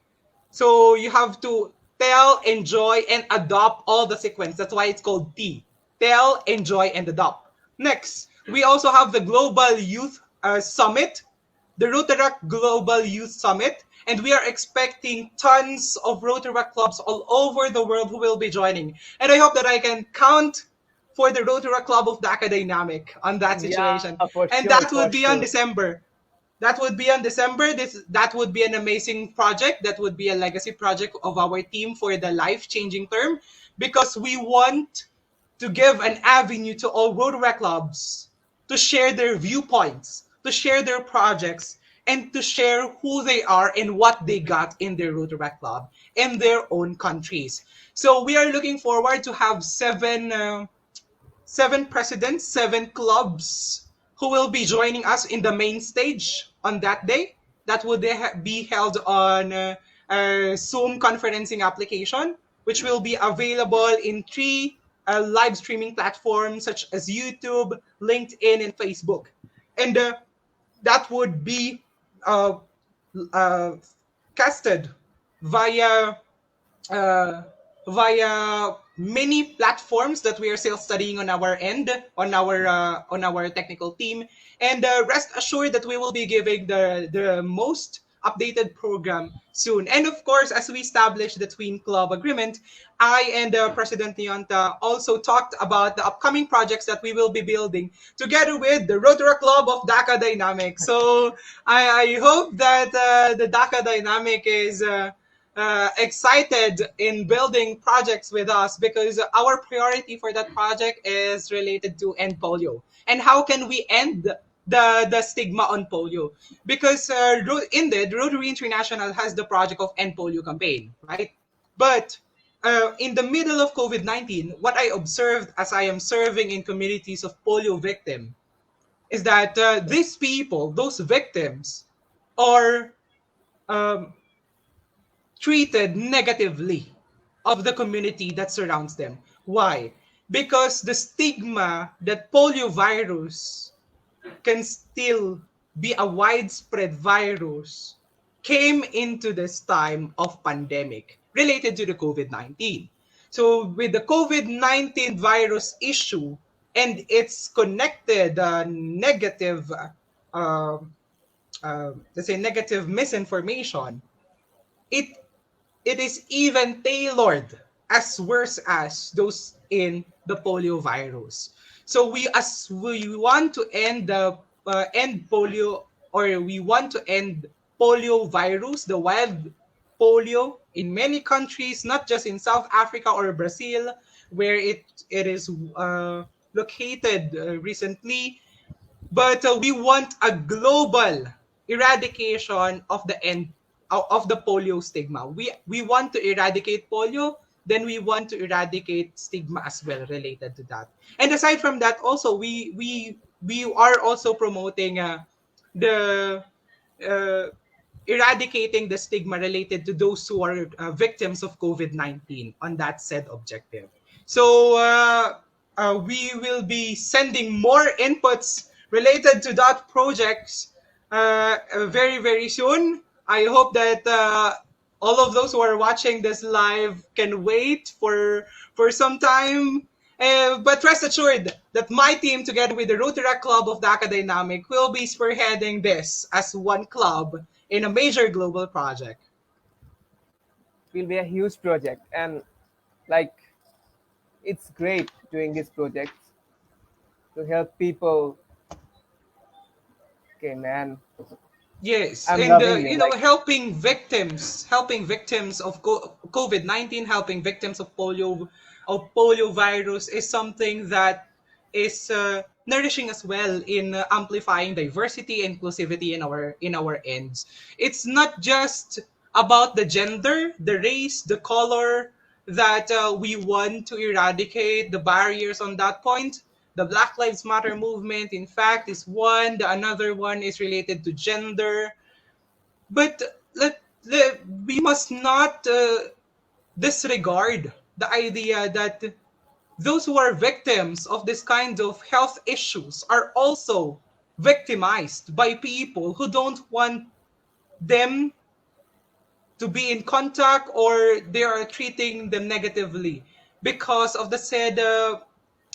So you have to tell, enjoy, and adopt all the sequence. That's why it's called T. Tell, enjoy, and adopt. Next, we also have the Global Youth Summit, the Rotaract Global Youth Summit, and we are expecting tons of Rotaract clubs all over the world who will be joining. And I hope that I can count for the Rotaract Club of Dhaka Dynamic on that Yeah, situation. for And sure, that for would be on sure. December. That would be on December. That would be an amazing project. That would be a legacy project of our team for the life-changing term because we want to give an avenue to all Rotaract clubs to share their viewpoints, to share their projects, and to share who they are and what they got in their Rotaract club in their own countries. So we are looking forward to have seven presidents, seven clubs who will be joining us in the main stage on that day. That would be held on a Zoom conferencing application, which will be available in three live streaming platforms such as YouTube, LinkedIn, and Facebook. And that would be uh, uh, casted via uh, via many platforms that we are still studying on our end, on our technical team, and rest assured that we will be giving the most updated program soon. And of course, as we established the Twin Club agreement, I and President Leonta also talked about the upcoming projects that we will be building together with the Rotaract Club of Dhaka Dynamic. So I hope that the Dhaka Dynamic is excited in building projects with us because our priority for that project is related to end polio and how can we end the stigma on polio because indeed Rotary International has the project of end polio campaign, right? But in the middle of COVID-19, what I observed as I am serving in communities of polio victim is that these people, those victims, are um, treated negatively of the community that surrounds them. Why? Because the stigma that polio virus can still be a widespread virus came into this time of pandemic related to the COVID-19. So with the COVID-19 virus issue and its connected negative, uh, let's say negative misinformation, it it is even tailored as worse as those in the polio virus. So we want to end polio, or we want to end polio virus, the wild polio in many countries, not just in South Africa or Brazil, where it is located recently, but we want a global eradication of the end of the polio stigma. We want to eradicate polio, then we want to eradicate stigma as well related to that. And aside from that, also we are also promoting the uh, eradicating the stigma related to those who are victims of COVID-19 on that said objective. So we will be sending more inputs related to that projects very, very soon. I hope that all of those who are watching this live can wait for some time. But rest assured that my team, together with the Rotaract Club of Dhaka Dynamic, will be spearheading this as one club in a major global project. It will be a huge project, and like it's great doing these projects to help people. Okay, man. Yes, I'm and loving it. Like, helping victims of COVID-19, helping victims of polio virus is something that is nourishing as well in amplifying diversity, inclusivity in our ends. It's not just about the gender, the race, the color that we want to eradicate the barriers on that point. The Black Lives Matter movement, in fact, is one. The another one is related to gender. But we must not disregard the idea that those who are victims of this kind of health issues are also victimized by people who don't want them to be in contact, or they are treating them negatively because of the said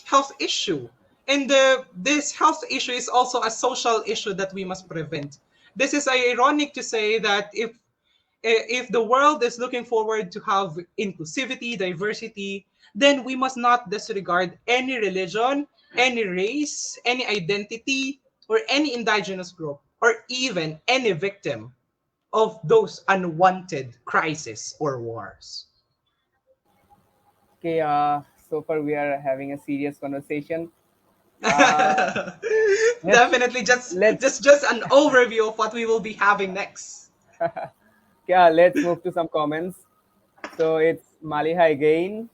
health issue. And this health issue is also a social issue that we must prevent. This is ironic to say that if the world is looking forward to have inclusivity, diversity, then we must not disregard any religion, any race, any identity, or any indigenous group, or even any victim of those unwanted crises or wars. okay, so far we are having a serious conversation. Uh, let's Definitely let's just an overview of what we will be having next. yeah, let's move to some comments. So it's Maliha again.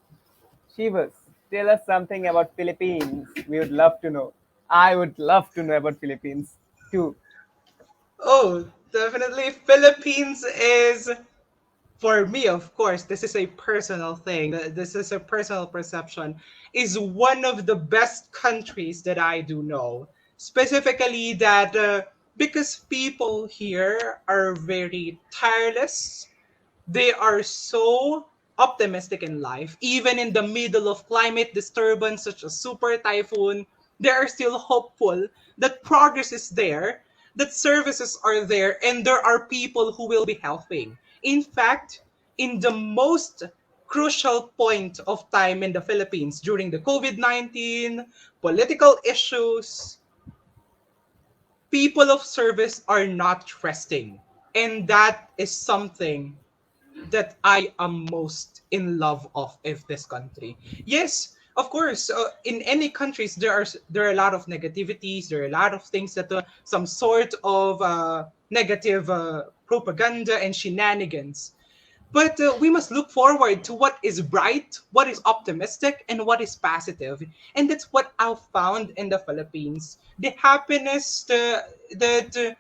Shivas, tell us something about Philippines. We would love to know. I would love to know about Philippines too. Oh, definitely Philippines is, for me, of course, this is a personal thing. This is a personal perception. Is one of the best countries that I do know. Specifically, that because people here are very tireless. They are so optimistic in life. Even in the middle of climate disturbance such as super typhoon, they are still hopeful that progress is there, that services are there, and there are people who will be helping. In fact, in the most crucial point of time in the Philippines during the COVID-19, political issues, people of service are not resting. And that is something that I am most in love of this country. Yes, of course, in any countries there are a lot of negativities. There are a lot of things that some sort of negative propaganda and shenanigans. But we must look forward to what is bright, what is optimistic, and what is positive. And that's what I found in the Philippines. The happiness that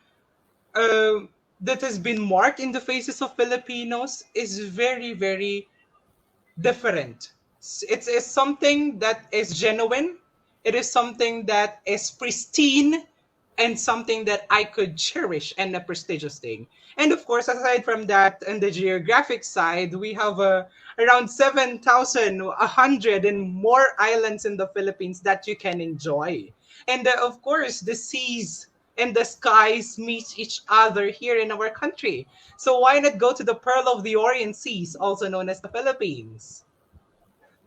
uh, that has been marked in the faces of Filipinos is very, very different. It's something that is genuine. It is something that is pristine and something that I could cherish and a prestigious thing. And of course, aside from that, on the geographic side, we have around 7,100 and more islands in the Philippines that you can enjoy. And of course, the seas and the skies meet each other here in our country. So why not go to the Pearl of the Orient Seas, also known as the Philippines?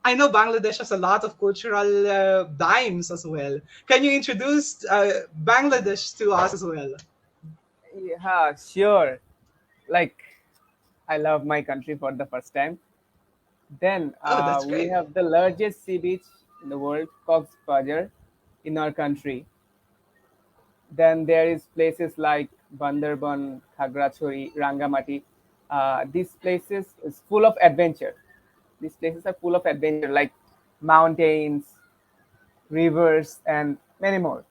I know Bangladesh has a lot of cultural dimes as well. Can you introduce Bangladesh to us as well? Yeah, sure. Like, I love my country for the first time. Then Oh, that's we great. have the largest sea beach in the world, Cox's Bazar, in our country. Then there is places like Bandarban, Khagrachori, Rangamati. These places is full of adventure. These places are full of adventure, like mountains, rivers, and many more.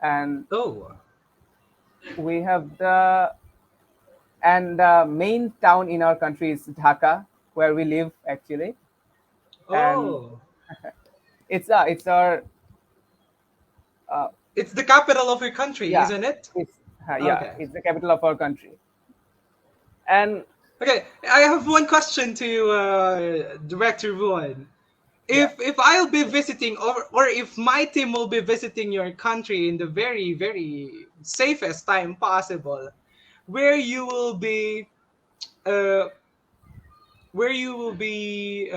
And Oh, we have the main town in our country is Dhaka, where we live actually, and oh, it's our uh, it's the capital of your country, yeah, isn't it? it's yeah, Okay. it's the capital of our country. And Okay, I have one question to Director Ruan. yeah, If I'll be visiting, or if my team will be visiting your country in the very, very safest time possible, where you will be uh, where you will be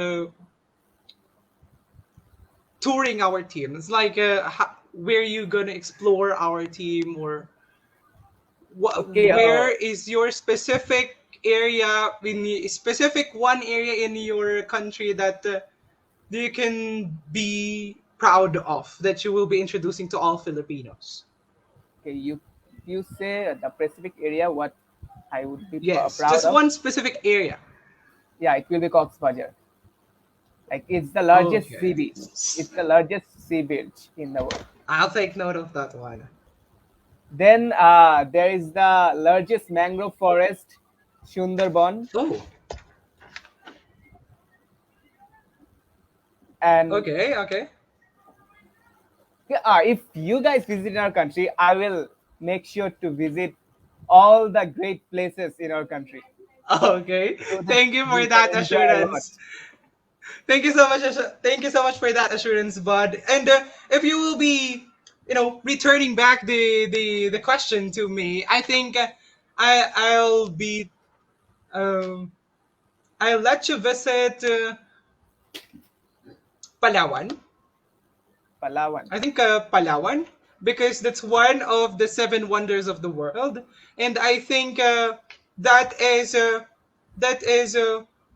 touring our team. It's like where you gonna explore our team, or Okay, where is your specific area specific one area in your country that you can be proud of that you will be introducing to all Filipinos? okay, you say the Pacific area, what I would be Yes, proud just of. one specific area. Yeah, it will be Cox's Bazar. Like it's the largest sea Okay. beach. It's the largest sea beach in the world. I'll take note of that one. Then there is the largest mangrove forest, Sundarban, Oh, and okay, okay. yeah, if you guys visit our country, I will make sure to visit all the great places in our country Okay. so that Thank you for we can that enjoy a lot. assurance. Thank you so much. Thank you so much for that assurance, Bud. And if you will be, returning back the question to me, I think I'll be um I'll let you visit Palawan. Palawan. I think Palawan, because that's one of the seven wonders of the world, and I think that is uh, that is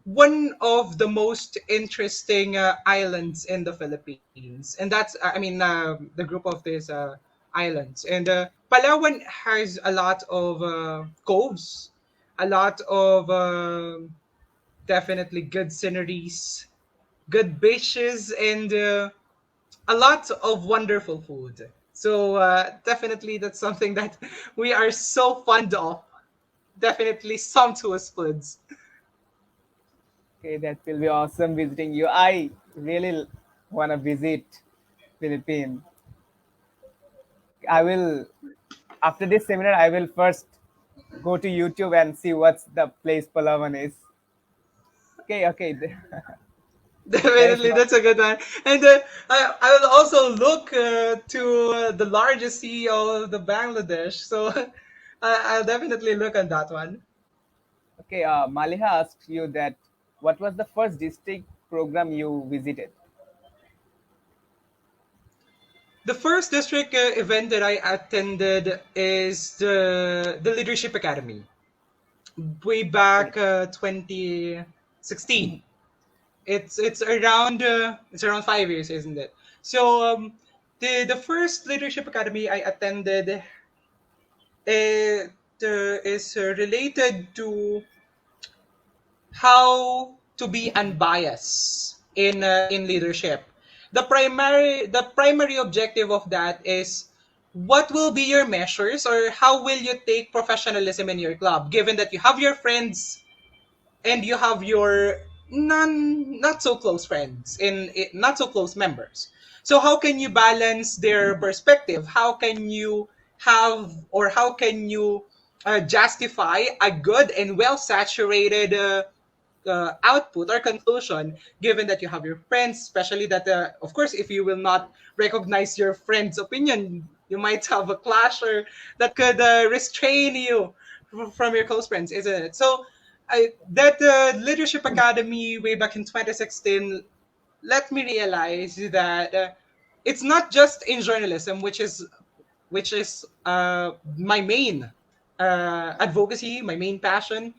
one of the most interesting islands in the Philippines, and that's I mean the group of these islands, and Palawan has a lot of coves, a lot of definitely good sceneries, good beaches, and a lot of wonderful food. So definitely that's something that we are so fond of. Definitely sumptuous foods. Okay, that will be awesome visiting you. I really want to visit Philippines. I will after this seminar. I will first go to YouTube and see what's the place Palawan is. Okay, okay, that is Definitely, not that's a good one. And I will also look to the largest CEO of the Bangladesh. So I'll definitely look on that one. okay. Maliha asked you that what was the first district program you visited? The first district event that I attended is the Leadership Academy way Okay, back 2016. It's around 5 years, isn't it? So the first leadership academy I attended it, is related to how to be unbiased in leadership. The primary objective of that is what will be your measures or how will you take professionalism in your club given that you have your friends and you have your not so close friends not so close members. So how can you balance their perspective? How can you have or how can you justify a good and well saturated output or conclusion given that you have your friends, especially that of course if you will not recognize your friend's opinion, you might have a clash or that could restrain you from your close friends, isn't it? So that leadership academy way back in 2016 let me realize that it's not just in journalism, which is my main advocacy, my main passion,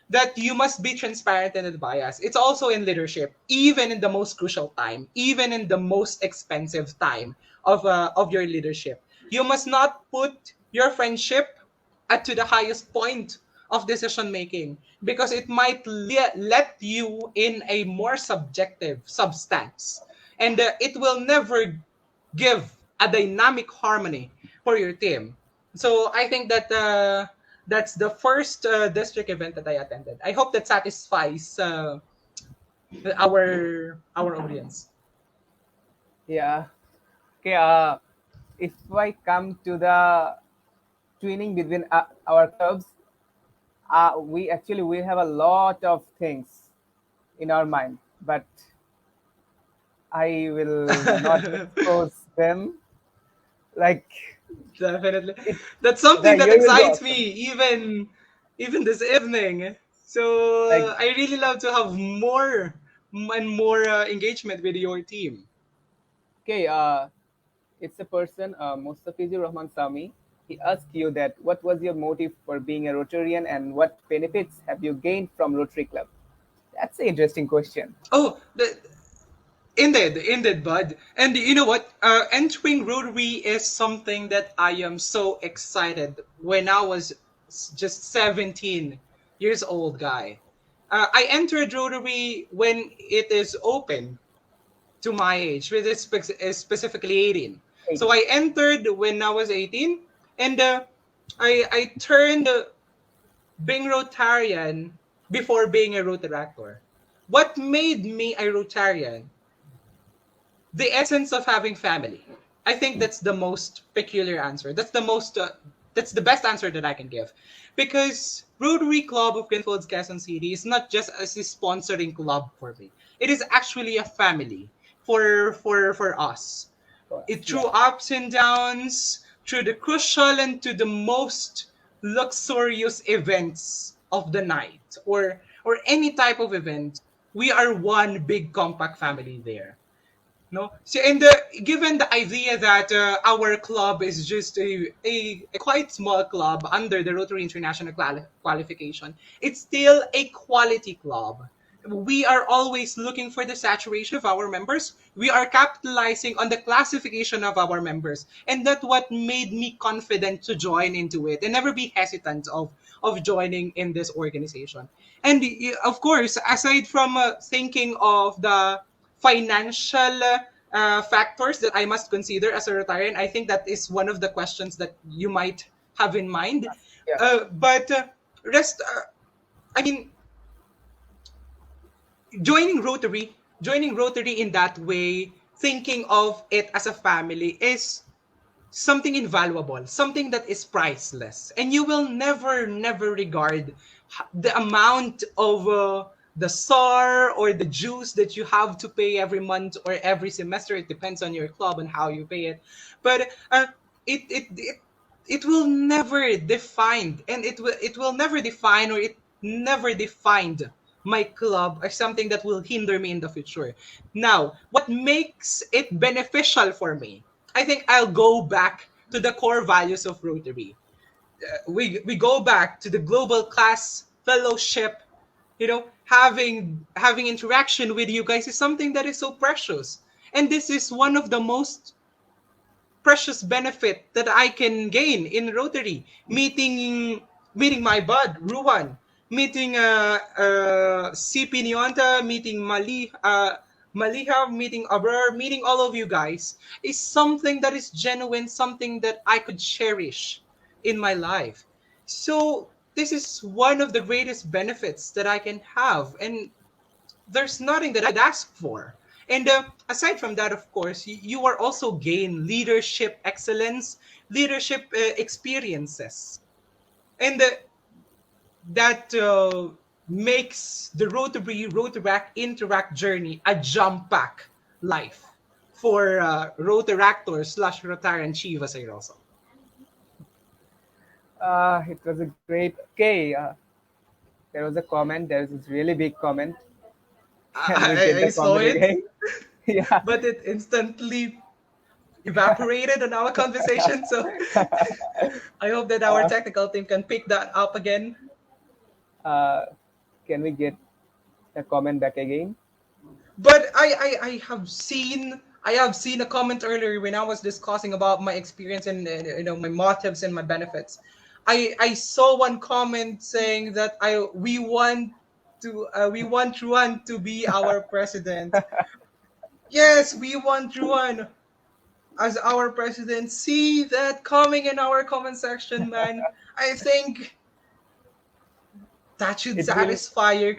that you must be transparent and unbiased. It's also in leadership, even in the most crucial time, even in the most expensive time of your leadership. You must not put your friendship at to the highest point of decision making because it might let you in a more subjective substance, and it will never give a dynamic harmony for your team. So I think that that's the first district event that I attended. I hope that satisfies our audience. yeah. Okay. If I come to the twinning between our clubs, we have a lot of things in our mind, but I will not expose them. Like Definitely, it, that's the something that year will be excites me awesome. even this evening. Like So I really love to have more and more engagement with your team. okay, it's a person, Mustafizur Rahman Sami. he asked you that what was your motive for being a Rotarian and what benefits have you gained from Rotary Club? That's an interesting question. Oh, indeed, bud. And you know what? Entering Rotary is something that I am so excited when I was just 17 years old, guy. I entered Rotary when it is open to my age, which is specifically 18. So 80. I entered when I was 18, and I turned being Rotarian before being a Rotaractor. What made me a Rotarian? The essence of having family. I think that's the most peculiar answer. That's the best answer that I can give, because Rotary Club of Greenfields, Quezon City is not just a sponsoring club for me. It is actually a family for us. For us, It yeah. through ups and downs, through the crucial and to the most luxurious events of the night, or any type of event, we are one big compact family there. No, so given the idea that our club is just a quite small club under the Rotary International qualification, it's still a quality club. We are always looking for the saturation of our members. We are capitalizing on the classification of our members, and that's what made me confident to join into it and never be hesitant of joining in this organization. And of course, aside from thinking of the financial factors that I must consider as a retirees, I think that is one of the questions that you might have in mind. Yeah. But rest, I mean, joining Rotary, joining Rotary in that way, thinking of it as a family is something invaluable, something that is priceless, and you will never regard the amount of the SAR or the dues that you have to pay every month or every semester. It depends on your club and how you pay it, but it it it, it will never define, and it will never define, or it never defined my club as something that will hinder me in the future. Now, what makes it beneficial for me, I think I'll go back to the core values of Rotary. We go back to the global class fellowship. Having interaction with you guys is something that is so precious, and this is one of the most precious benefit that I can gain in Rotary. Meeting my bud Ruhan, meeting CP Nionta, meeting Maliha, meeting Abrar, meeting all of you guys is something that is genuine, something that I could cherish in my life. So this is one of the greatest benefits that I can have, and there's nothing that I could ask for. And aside from that, of course, you are also gain leadership excellence, leadership experiences, and that makes the Rotaract Interact journey a jump pack life for Rotaractors slash Rtr.Chivas Ayroso. It was a great. Okay, there was a comment. There is this really big comment. Can we get I the saw comment it, again? Yeah. but it instantly evaporated on our conversation. So I hope that our Uh, technical team can pick that up again. uh, can we get the comment back again? But I have seen a comment earlier when I was discussing about my experience and my motives and my benefits. I saw one comment saying that I we want Ruan to be our president. Yes, we want Ruan as our president. See that coming in our comment section, man. I think that should It will. satisfy your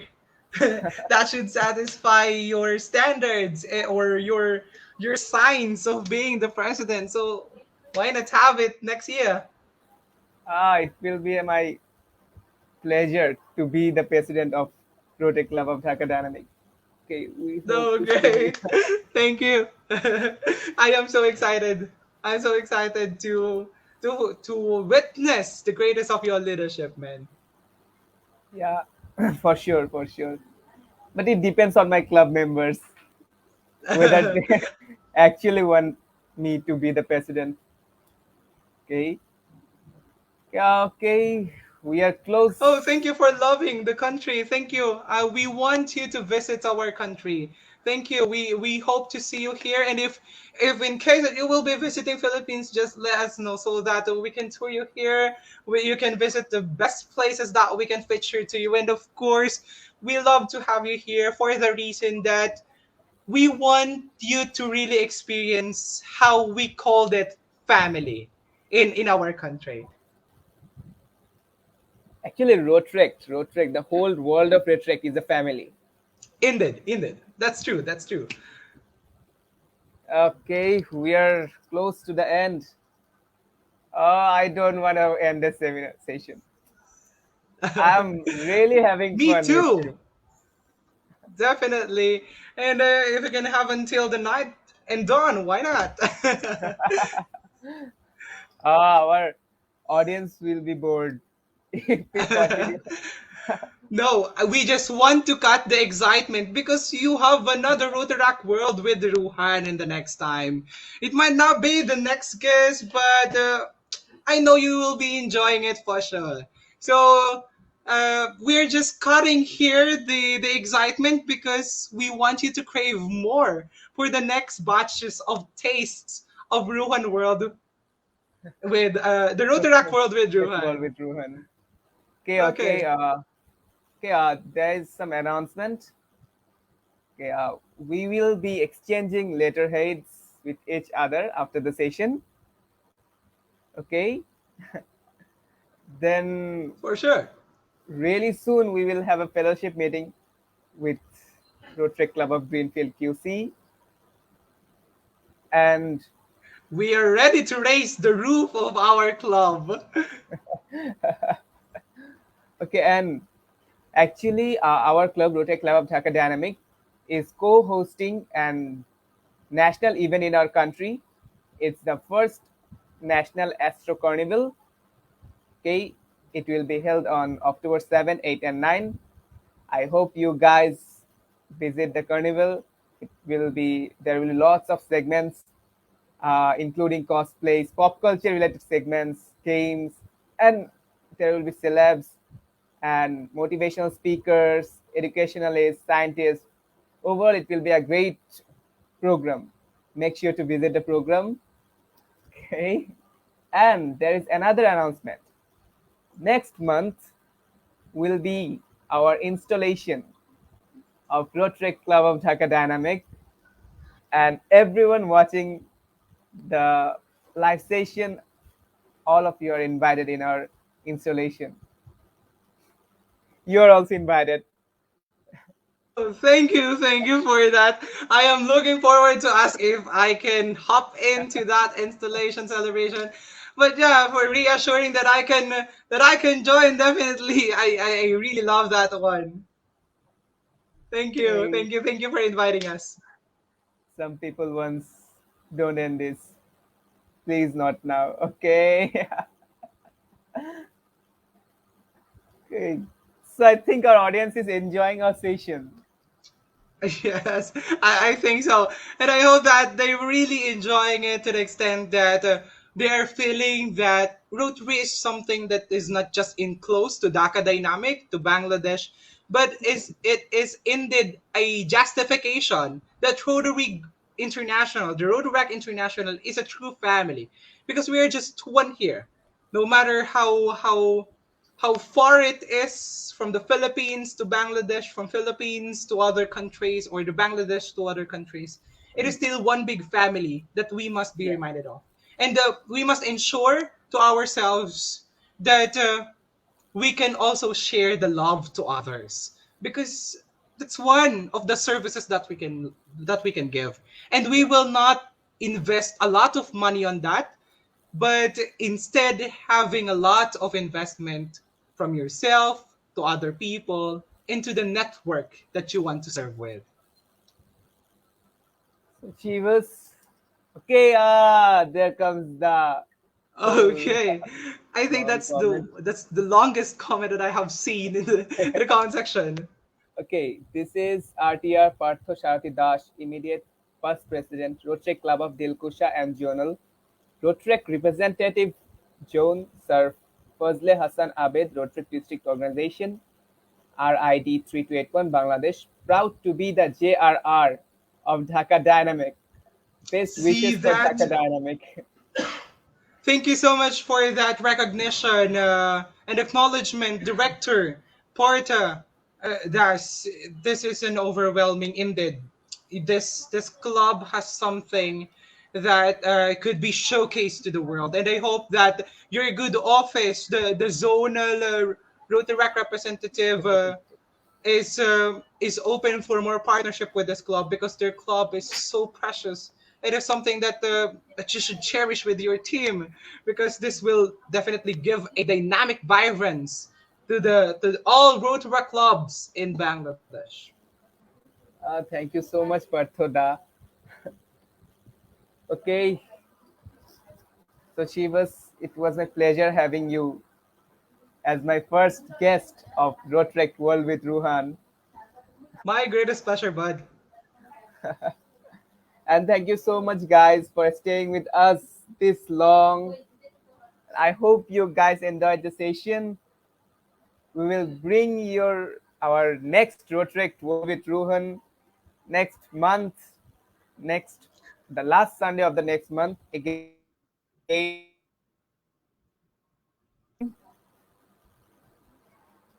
that should satisfy your standards, or your signs of being the president. So why not have it next year? It will be my pleasure to be the president of Rotary Club of Dhaka Dynamic. Okay, we hope No, to see you. great. Thank you. I am so excited. I'm so excited to witness the greatest of your leadership, man. Yeah, for sure, for sure. But it depends on my club members whether they actually want me to be the president. Okay. Yeah, okay. We are Oh, close. thank you for loving the country. Thank you. We want you to visit our country. Thank you. We hope to see you here. And if in case that you will be visiting Philippines, just let us know so that we can tour you here. You can visit the best places that we can feature to you. And of course, we love to have you here for the reason that we want you to really experience how we called it family in our country. Actually, Rotaract, the whole world of Rotaract is a family. Indeed, indeed. That's true. That's true. Okay, we are close to the end. I don't want to end the seminar session. I'm really having Me fun with too, you. definitely. And if we can have until the night and dawn, why not? Our audience will be bored if we continue. No, we just want to cut the excitement because you have another Rotaract World with Ruhan in the next time. It might not be the next guest, but I know you will be enjoying it for sure. So we're just cutting here the excitement because we want you to crave more for the next batches of tastes of Ruhan World with the Rotaract World with Rotaract World Ruhan. with Rohan. Okay, okay. Okay. Okay, there is some announcement. Okay, we will be exchanging letterheads with each other after the session. Okay, then For sure. really soon we will have a fellowship meeting with Rotary Club of Greenfield QC. And We are ready to raise the roof of our club. okay, and actually, our club, Rotary Club of Dhaka Dynamic, is co-hosting an national event in our country. It's the first national Astro Carnival. Okay, it will be held on October 7, 8, and 9. I hope you guys visit the carnival. It will be there will be lots of segments, including cosplays, pop culture related segments, games, and there will be celebs and motivational speakers, educationalists, scientists. Overall, it will be a great program. Make sure to visit the program. Okay. And there is another announcement. Next month will be our installation of Rotary Club of Dhaka Dynamic, and everyone watching the live session, all of you are invited in our installation. You are also invited. Oh, thank you for that. I am looking forward to ask if I can hop into that installation celebration. But yeah, for reassuring that I can join definitely. I really love that one. Okay. thank you for inviting us. Some people once don't end this. Please not now. Okay. Okay. So I think our audience is enjoying our session. Yes, I think so. And I hope that they're really enjoying it to the extent that they are feeling that Rotary is something that is not just enclosed to Dhaka Dynamic, to Bangladesh, but it is indeed a justification that Rotary International, the Rotaract International, is a true family because we are just one here. No matter how far it is from the Philippines to Bangladesh, from Philippines to other countries, or the Bangladesh to other countries, it is still one big family that we must be Yeah. reminded of. And we must ensure to ourselves that we can also share the love to others because that's one of the services that we can give, and we Yeah. will not invest a lot of money on that, but instead having a lot of investment from yourself to other people into the network that you want to serve with. So she was okay. There comes the whole Okay, I think long comment. that's the longest comment that I have seen in the comment section. Okay, this is RTR Partho Sharati Das, immediate past president, Rotary Club of Dilkusha and Journal, Rotary representative Joan Sir Fazle Hassan Abed, Rotaract District Organization, RID 3281 Bangladesh, proud to be the JRR of Dhaka Dynamic. Best See wishes for that? Dhaka Dynamic. Thank you so much for that recognition and acknowledgement, Director Porta. That's this is an overwhelming indeed. This club has something that could be showcased to the world, and I hope that your good office, the zonal Rotaract representative, is open for more partnership with this club because their club is so precious. It is something that you should cherish with your team because this will definitely give a dynamic vibrance to all Rotaract clubs in Bangladesh. Thank you so much, Parthoda. Okay, so Shivas, it was my pleasure having you as my first guest of Rotaract World with Ruhan. My greatest pleasure, bud. And thank you so much, guys, for staying with us this long. I hope you guys enjoyed the session. We will bring your our next Rotaract World with Ruhan next month, next the last Sunday of the next month again.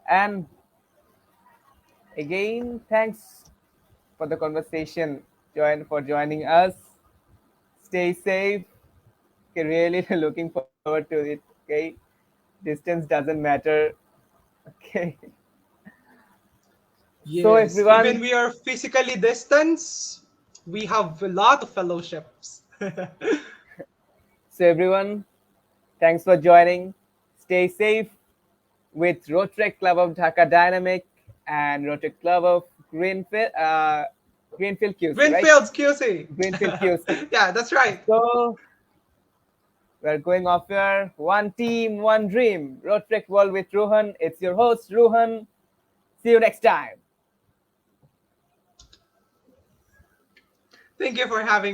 And again, thanks for the conversation. Joining us. Stay safe. Okay, really looking forward to it. Okay, distance doesn't matter. Okay, so Yes, even everyone, we are physically distanced, we have a lot of fellowships. so everyone, thanks for joining. Stay safe with Rotaract Club of Dhaka Dynamic and Rotaract Club of Greenfield QC, right? Greenfields QC. Greenfield QC. Yeah, that's right. So we're going off here. One team, one dream. Rotaract World with Ruhan. It's your host, Ruhan. See you next time. Thank you for having